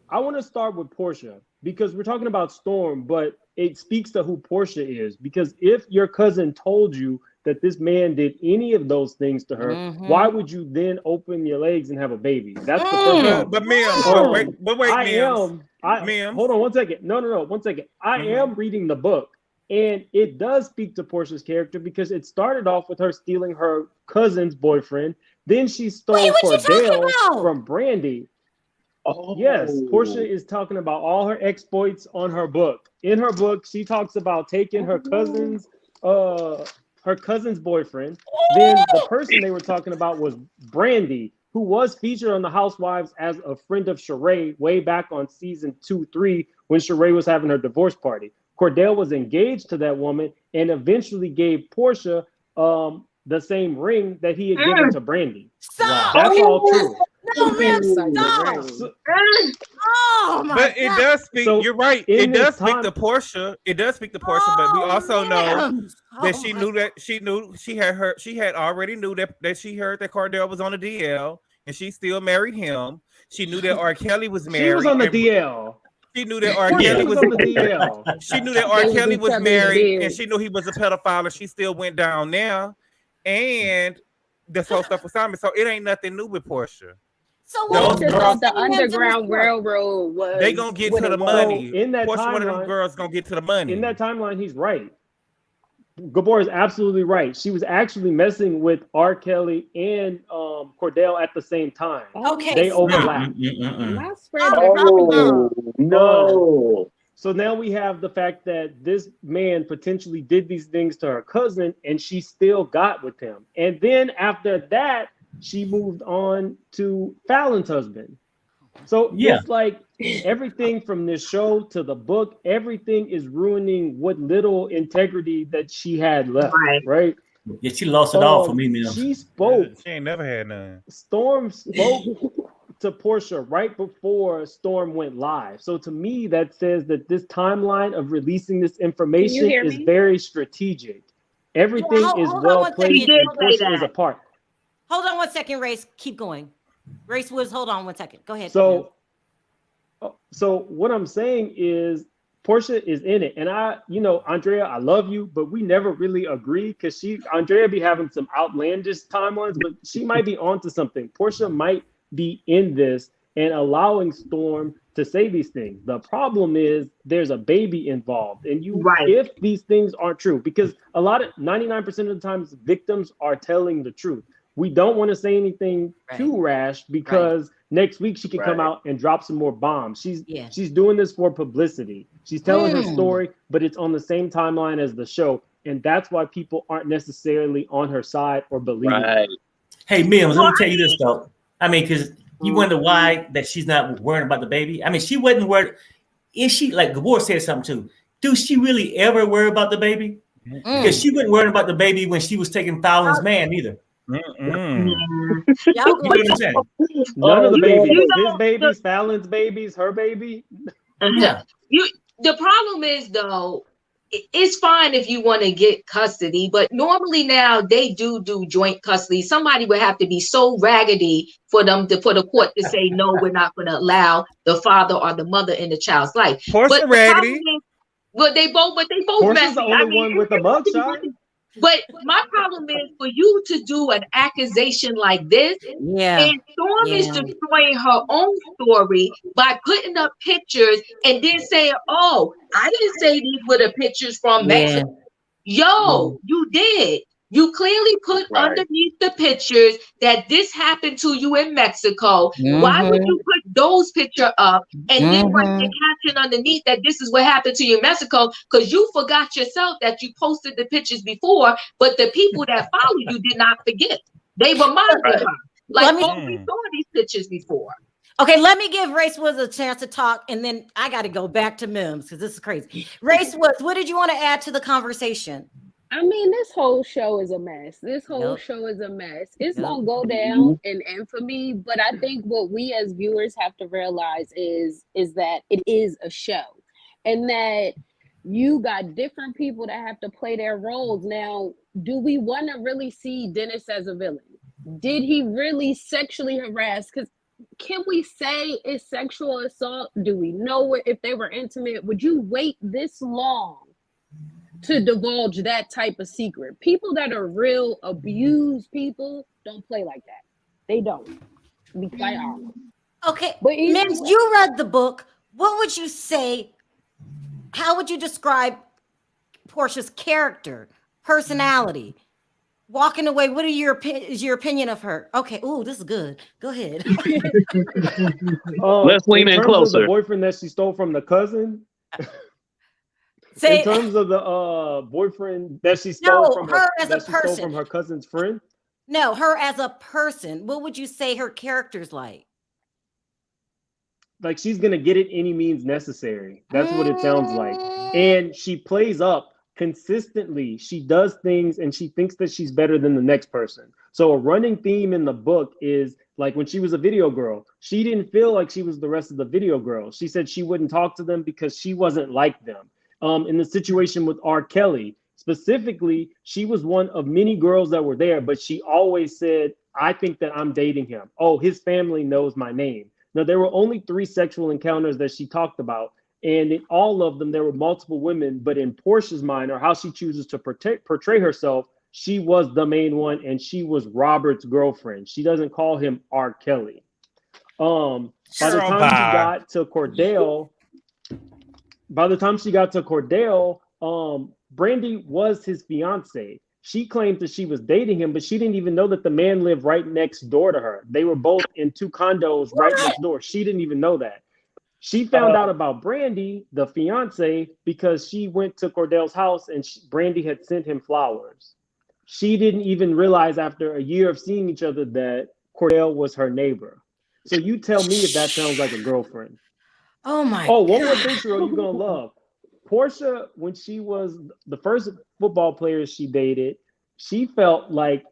with Porsha because we're talking about Storm, but it speaks to who Porsha is. Because if your cousin told you that this man did any of those things to her, why would you then open your legs and have a baby? That's the first one. But Mims, hold on 1 second. No, 1 second. I am reading the book, and it does speak to Portia's character because it started off with her stealing her cousin's boyfriend. Then she stole Cordell from Brandy. Oh. Yes, Porsha is talking about all her exploits on her book. In her book, she talks about taking her cousin's boyfriend. Then the person they were talking about was Brandy, who was featured on The Housewives as a friend of Sheree way back on season 2-3 when Sheree was having her divorce party. Cordell was engaged to that woman and eventually gave Porsha the same ring that he had given to Brandy. Stop. That's all true. No, man, stop. Oh my But it God. does speak. So you're right. in It does this speak time- to Porsha. It does speak to Porsha, but we also know that she my knew that she had already knew that she heard that Cordell was on the DL, and she still married him. She knew that R. Kelly was married. She was on the DL. She knew that R. Kelly was on the DL. She knew that R. Kelly was married, and she knew he was a pedophile, and she still went down there. And this whole stuff was Simon. So it ain't nothing new with Porsha. So Those girls, the Underground Railroad was. They gonna get to the money. So in that Porsha, timeline, one of them girls gonna get to the money. In that timeline, he's right. Gabor is absolutely right. She was actually messing with R. Kelly and Cordell at the same time. Okay. They overlap. No. So now we have the fact that this man potentially did these things to her cousin and she still got with him. And then after that, she moved on to Fallon's husband. So it's like everything from this show to the book, everything is ruining what little integrity that she had left, right? Yeah, she lost it all for me, man. She spoke. She ain't never had none. Storm spoke to Porsha right before Storm went live. So to me, that says that this timeline of releasing this information is very strategic. Everything is well placed and Porsha is a part. Hold on 1 second, Race. Keep going. Race Woods, hold on 1 second. Go ahead. So what I'm saying is Porsha is in it. And Andrea, I love you, but we never really agree because Andrea be having some outlandish timelines, but she might be onto something. Porsha might be in this and allowing Storm to say these things. The problem is there's a baby involved. And if these things aren't true, because 99% of the times victims are telling the truth. We don't want to say anything too rash because next week she can come out and drop some more bombs. She's doing this for publicity. She's telling her story, but it's on the same timeline as the show. And that's why people aren't necessarily on her side or believe it. Hey, Mims, let me tell you this, though. I mean, because you wonder why that she's not worrying about the baby. I mean, she wasn't worried. Is she, like Gabor said something too, do she really ever worry about the baby? Because she wasn't worried about the baby when she was taking Fallon's man either. None of the babies. His babies, Fallon's babies, her baby. The problem is though, it's fine if you want to get custody, but normally now they do joint custody. Somebody would have to be so raggedy for the court to say no, we're not going to allow the father or the mother in the child's life. Porsha raggedy. But they both Porsha's messy. the only one with a mugshot. But my problem is for you to do an accusation like this, Yeah. and Storm is destroying her own story by putting up pictures and then saying, "Oh, I didn't say these were the pictures from Mexico." Yo, you did. You clearly put underneath the pictures that this happened to you in Mexico. Why would you put those pictures up and then write the caption underneath that this is what happened to you in Mexico? Because you forgot yourself that you posted the pictures before, but the people that follow you did not forget. They reminded her. Like, we saw these pictures before. Okay, let me give Race Woods a chance to talk, and then I got to go back to Mims because this is crazy. Race Woods, what did you want to add to the conversation? I mean, this whole show is a mess. This whole show is a mess. It's gonna go down in infamy, but I think what we as viewers have to realize is that it is a show, and that you got different people that have to play their roles. Now, do we want to really see Dennis as a villain? Did he really sexually harass? Because can we say it's sexual assault? Do we know if they were intimate? Would you wait this long to divulge that type of secret? People that are real abused people don't play like that. They don't. Be quite honest. Okay, but Mims, you read the book. What would you say? How would you describe Porsha's character, personality? Walking away, what is your opinion of her? Okay, ooh, this is good. Go ahead. Let's lean in closer. The boyfriend that she stole from the cousin. In terms of the boyfriend that she stole from her cousin's friend. No, her as a person. What would you say her character's like? Like she's gonna get it any means necessary. That's what it sounds like. And she plays up consistently. She does things and she thinks that she's better than the next person. So a running theme in the book is like when she was a video girl, she didn't feel like she was the rest of the video girls. She said she wouldn't talk to them because she wasn't like them. In the situation with R. Kelly, specifically, she was one of many girls that were there, but she always said, I think that I'm dating him. Oh, his family knows my name. Now, there were only 3 sexual encounters that she talked about, and in all of them, there were multiple women, but in Porsha's mind, or how she chooses to portray herself, she was the main one, and she was Robert's girlfriend. She doesn't call him R. Kelly. By the time she got to Cordell, Brandy was his fiance. She claimed that she was dating him, but she didn't even know that the man lived right next door to her. They were both in 2 condos right next door. She didn't even know that. She found out about Brandy, the fiance, because she went to Cordell's house and Brandy had sent him flowers. She didn't even realize after a year of seeing each other that Cordell was her neighbor. So you tell me if that sounds like a girlfriend. Oh my! Oh, one more thing, Sharrell, you're gonna love. Porsha, when she was the first football player she dated, she felt like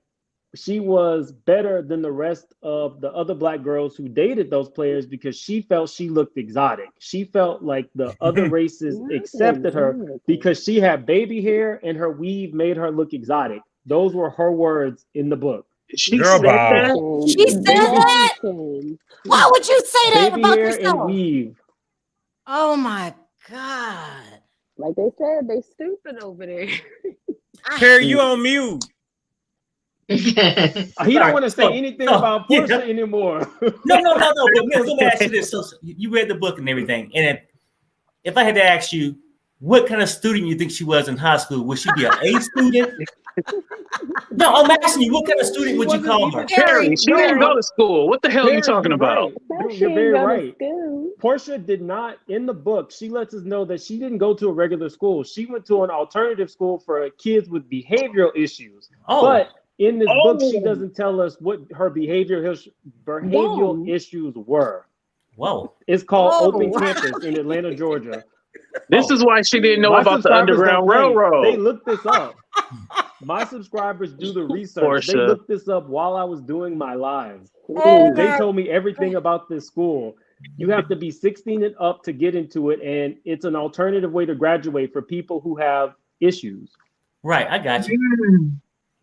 she was better than the rest of the other Black girls who dated those players because she felt she looked exotic. She felt like the other races accepted her because she had baby hair and her weave made her look exotic. Those were her words in the book. She said that? She said that? Why would you say that baby about hair yourself? And weave. Oh my God. Like they said, they stupid over there. Perry, you on mute. He don't want to say anything about Porsha anymore. No. But let me ask you this. So you read the book and everything. And if I had to ask you, what kind of student you think she was in high school? Would she be an A student? No, I'm asking you, what kind of student would you call her? Perry, she didn't go to school. What the hell are you talking about? You're very right. Porsha did not, in the book, she lets us know that she didn't go to a regular school. She went to an alternative school for kids with behavioral issues. Oh. But in this book, she doesn't tell us what her behavioral issues were. Whoa. It's called Open Campus in Atlanta, Georgia. This is why she didn't know about the Underground Railroad. They looked this up. My subscribers do the research. Porsha. They looked this up while I was doing my live. Oh, They told me everything about this school. You have to be 16 and up to get into it, and it's an alternative way to graduate for people who have issues. Right, I got you.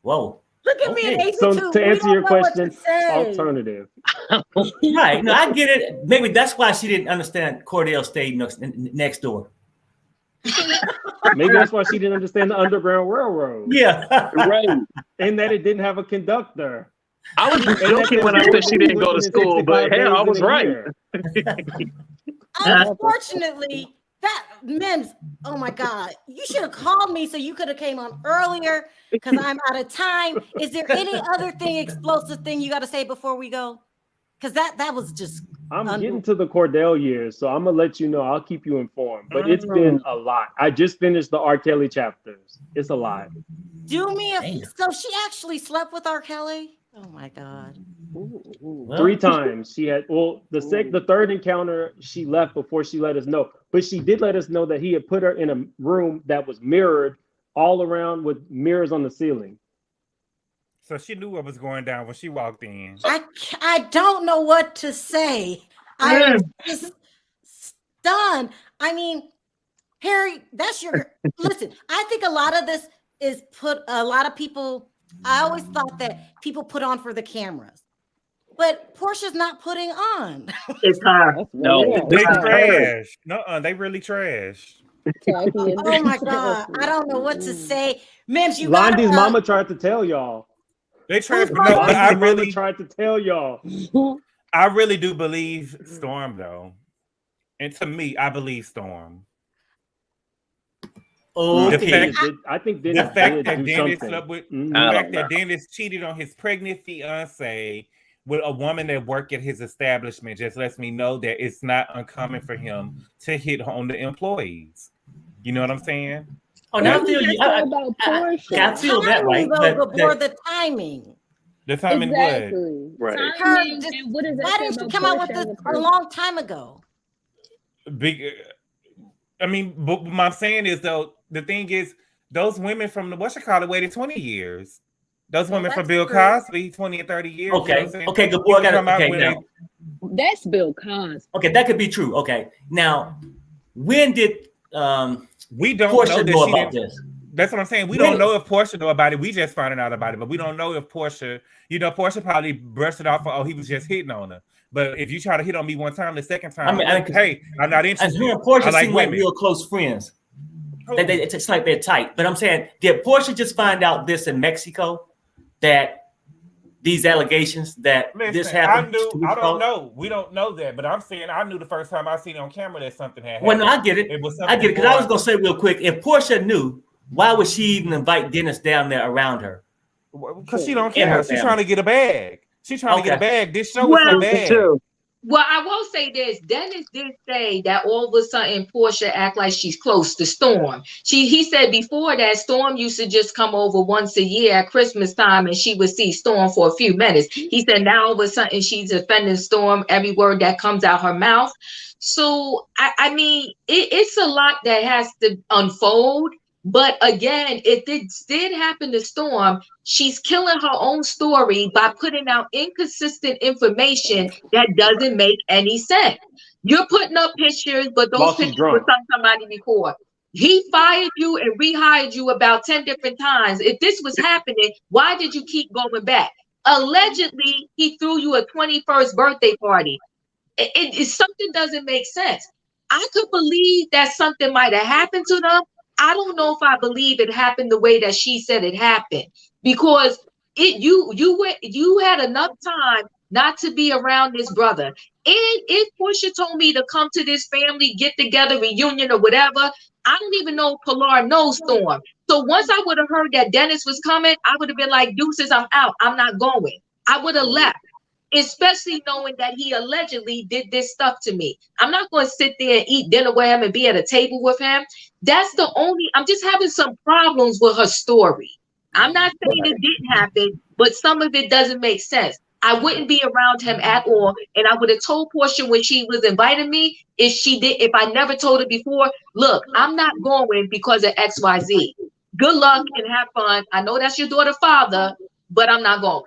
Whoa. Look at me in 82. So to answer your question, alternative. Right, no, I get it. Maybe that's why she didn't understand Cordell stayed next door. Maybe that's why she didn't understand the Underground Railroad. Yeah, right. And that it didn't have a conductor. I was joking when I said she didn't go to school, but hey, I was right. Unfortunately, that Mims, oh my God, you should have called me so you could have came on earlier because I'm out of time. Is there any other explosive thing you got to say before we go? Because that was just. I'm getting to the Cordell years, so I'm gonna let you know. I'll keep you informed. But it's been a lot. I just finished the R. Kelly chapters. It's a lot. Do me a. So she actually slept with R. Kelly? Oh my God. Well, 3 times she had. Well, the third encounter she left before she let us know, but she did let us know that he had put her in a room that was mirrored all around with mirrors on the ceiling. So she knew what was going down when she walked in. I don't know what to say. I'm just stunned. I mean, Harry, that's your listen. I think a lot of this is a lot of people. I always thought that people put on for the cameras, but Porsha's not putting on. It's her. No, they trash. No, they really trash. Oh my God, I don't know what to say. Mims, you Blondie's mama tried to tell y'all. They tried. No, but I really tried to tell y'all. I really do believe Storm, though, and to me, I believe Storm. Oh, I think Dennis the fact that did Dennis something. slept with the fact that Dennis cheated on his pregnant fiance with a woman that worked at his establishment just lets me know that it's not uncommon for him to hit on the employees. You know what I'm saying? Oh, now I feel you. I feel that way. Before the timing. The timing exactly. Right. Timing, and what does that Why say didn't she about come out with Porsha this as a a long time ago? I mean, but what I'm saying is though, the thing is, those women from the waited 20 years. Those women from Bill Cosby, 20 or 30 years. Okay, you know okay, good boy. I got it. Okay, now. That's Bill Cosby. Okay, that could be true. Okay, now, when did we don't Porsha know about this? That's what I'm saying. We don't know if Porsha know about it. We just finding out about it, but we don't know if Porsha. Porsha probably brushed it off. Oh, he was just hitting on her. But if you try to hit on me one time, the second time, hey, I'm not interested. And her and Porsha like seem like real close friends. It's like they're tight. But I'm saying, did Porsha just find out this in Mexico? That these allegations that this happened? I don't know. We don't know that. But I'm saying I knew the first time I seen it on camera that something had happened. Well, no, I get it. I get it. Because I was going to say real quick, if Porsha knew, why would she even invite Dennis down there around her? Because she don't care. She's trying to get a bag. She's trying to get a bag. This show is her bag. Well, I will say this. Dennis did say that all of a sudden Porsha act like she's close to Storm. He said before that Storm used to just come over once a year at Christmas time and she would see Storm for a few minutes. He said now all of a sudden she's defending Storm every word that comes out her mouth. So, I mean, it's a lot that has to unfold. But again, if it did happen to Storm, she's killing her own story by putting out inconsistent information that doesn't make any sense. You're putting up pictures, but those pictures were from somebody before. He fired you and rehired you about 10 different times. If this was happening, why did you keep going back? Allegedly, he threw you a 21st birthday party. Something doesn't make sense. I could believe that something might have happened to them. I don't know if I believe it happened the way that she said it happened, because you had enough time not to be around this brother. And if Porsha told me to come to this family get together reunion or whatever, I don't even know if Pilar knows Storm. So once I would have heard that Dennis was coming, I would have been like, deuces, I'm out. I'm not going. I would have left. Especially knowing that he allegedly did this stuff to me. I'm not going to sit there and eat dinner with him and be at a table with him. I'm just having some problems with her story. I'm not saying it didn't happen, but some of it doesn't make sense. I wouldn't be around him at all. And I would have told Porsha when she was inviting me, if I never told her before, look, I'm not going because of XYZ. Good luck and have fun. I know that's your daughter's father, but I'm not going.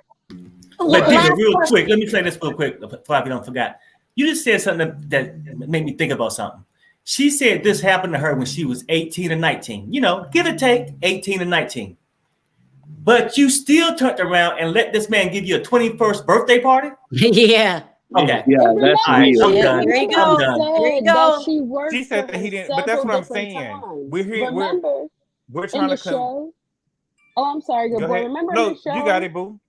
But David, real quick, let me say this real quick before I don't forget. You just said something that made me think about something. She said this happened to her when she was 18 or 19. Give or take 18 or 19. But you still turned around and let this man give you a 21st birthday party? Yeah. Okay. Yeah, that's real. I'm done. Here you I'm go. done. Here you That go. she worked She said for that he him didn't, but that's several what I'm different saying. times. We're here. Remember, We're in trying the to come. show. Oh, I'm sorry, good Go boy. ahead. Remember in No, the show. you got it, boo.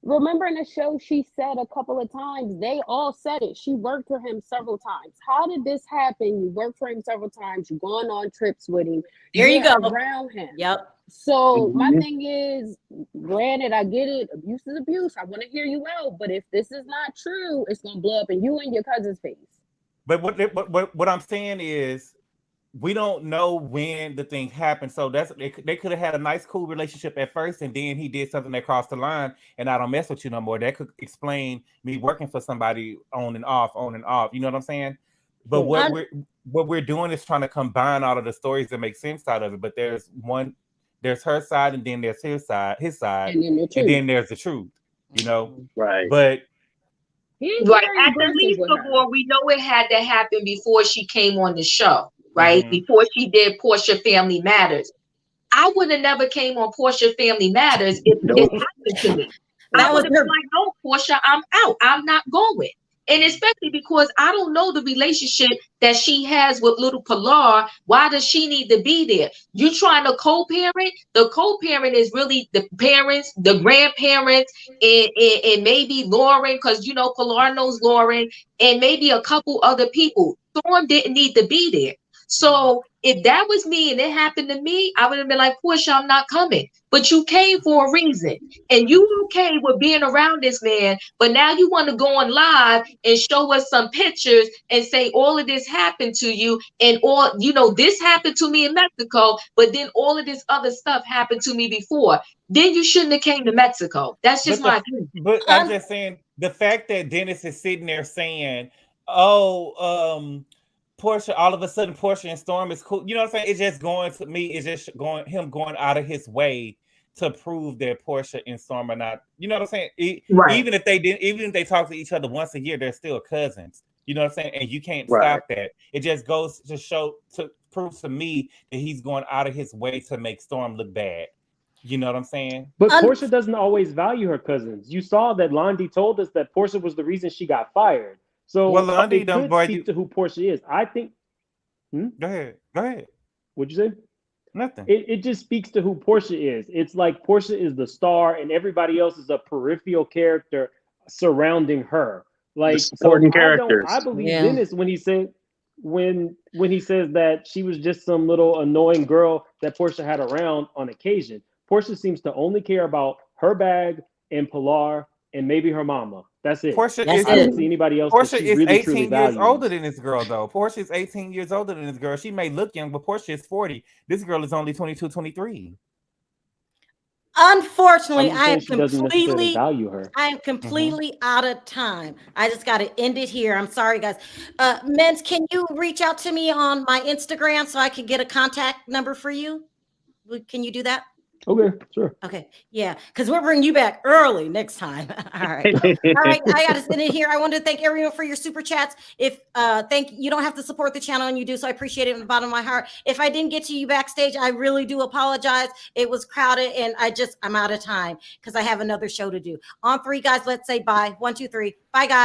Remember in the show, she said a couple of times, they all said it. She worked for him several times. How did this happen? You worked for him several times. You've gone on trips with him. There you You're go. around him. Yep. So my thing is, granted, I get it. Abuse is abuse. I want to hear you out. But if this is not true, it's going to blow up in you and your cousin's face. But what I'm saying is, we don't know when the thing happened. So they could have had a nice, cool relationship at first, and then he did something that crossed the line, and I don't mess with you no more. That could explain me working for somebody on and off. You know what I'm saying? But what we're doing is trying to combine all of the stories that make sense out of it. But there's her side, and then there's his side, and then there's the truth. You know, right? But right at the least of all, we know it had to happen before she came on the show. Right? Before she did Porsha Family Matters. I would have never came on Porsha Family Matters if it happened to me. I would have been like, no, Porsha, I'm out. I'm not going. And especially because I don't know the relationship that she has with little Pilar. Why does she need to be there? You trying to co-parent? The co-parent is really the parents, the grandparents, and maybe Lauren, because you know Pilar knows Lauren, and maybe a couple other people. Storm didn't need to be there. So if that was me and it happened to me, I would have been like, Porsha, I'm not coming. But you came for a reason. And you okay with being around this man. But now you want to go on live and show us some pictures and say all of this happened to you. And all, you know, this happened to me in Mexico, but then all of this other stuff happened to me before. Then you shouldn't have came to Mexico. That's just my opinion. But I'm just saying, the fact that Dennis is sitting there saying, Porsha, all of a sudden Porsha and Storm is cool. You know what I'm saying? It's just him going out of his way to prove that Porsha and Storm are not, you know what I'm saying? Even if they talk to each other once a year, they're still cousins. You know what I'm saying? And you can't stop that. It just goes to prove to me that he's going out of his way to make Storm look bad. You know what I'm saying? But Porsha doesn't always value her cousins. You saw that Londi told us that Porsha was the reason she got fired. So it could speak to who Porsha is. I think. Go ahead. What'd you say? Nothing. It just speaks to who Porsha is. It's like Porsha is the star, and everybody else is a peripheral character surrounding her. Like supporting characters. I believe Dennis when he said when he says that she was just some little annoying girl that Porsha had around on occasion. Porsha seems to only care about her bag and Pilar and maybe her mama. That's it. I don't see anybody else. Porsha is really, 18 years values. older than this girl, though. Portia is 18 years older than this girl. She may look young, but Porsha is 40. This girl is only 22, 23. Unfortunately, I am completely out of time. I just got to end it here. I'm sorry, guys. Men's, can you reach out to me on my Instagram so I can get a contact number for you? Can you do that? Okay, sure. Okay, yeah, because we're bringing you back early next time. All right, I got to send it here. I want to thank everyone for your super chats. If you don't have to support the channel and you do, so I appreciate it from the bottom of my heart. If I didn't get to you backstage, I really do apologize. It was crowded, and I'm out of time because I have another show to do. On three, guys, let's say bye. 1, 2, 3. Bye, guys.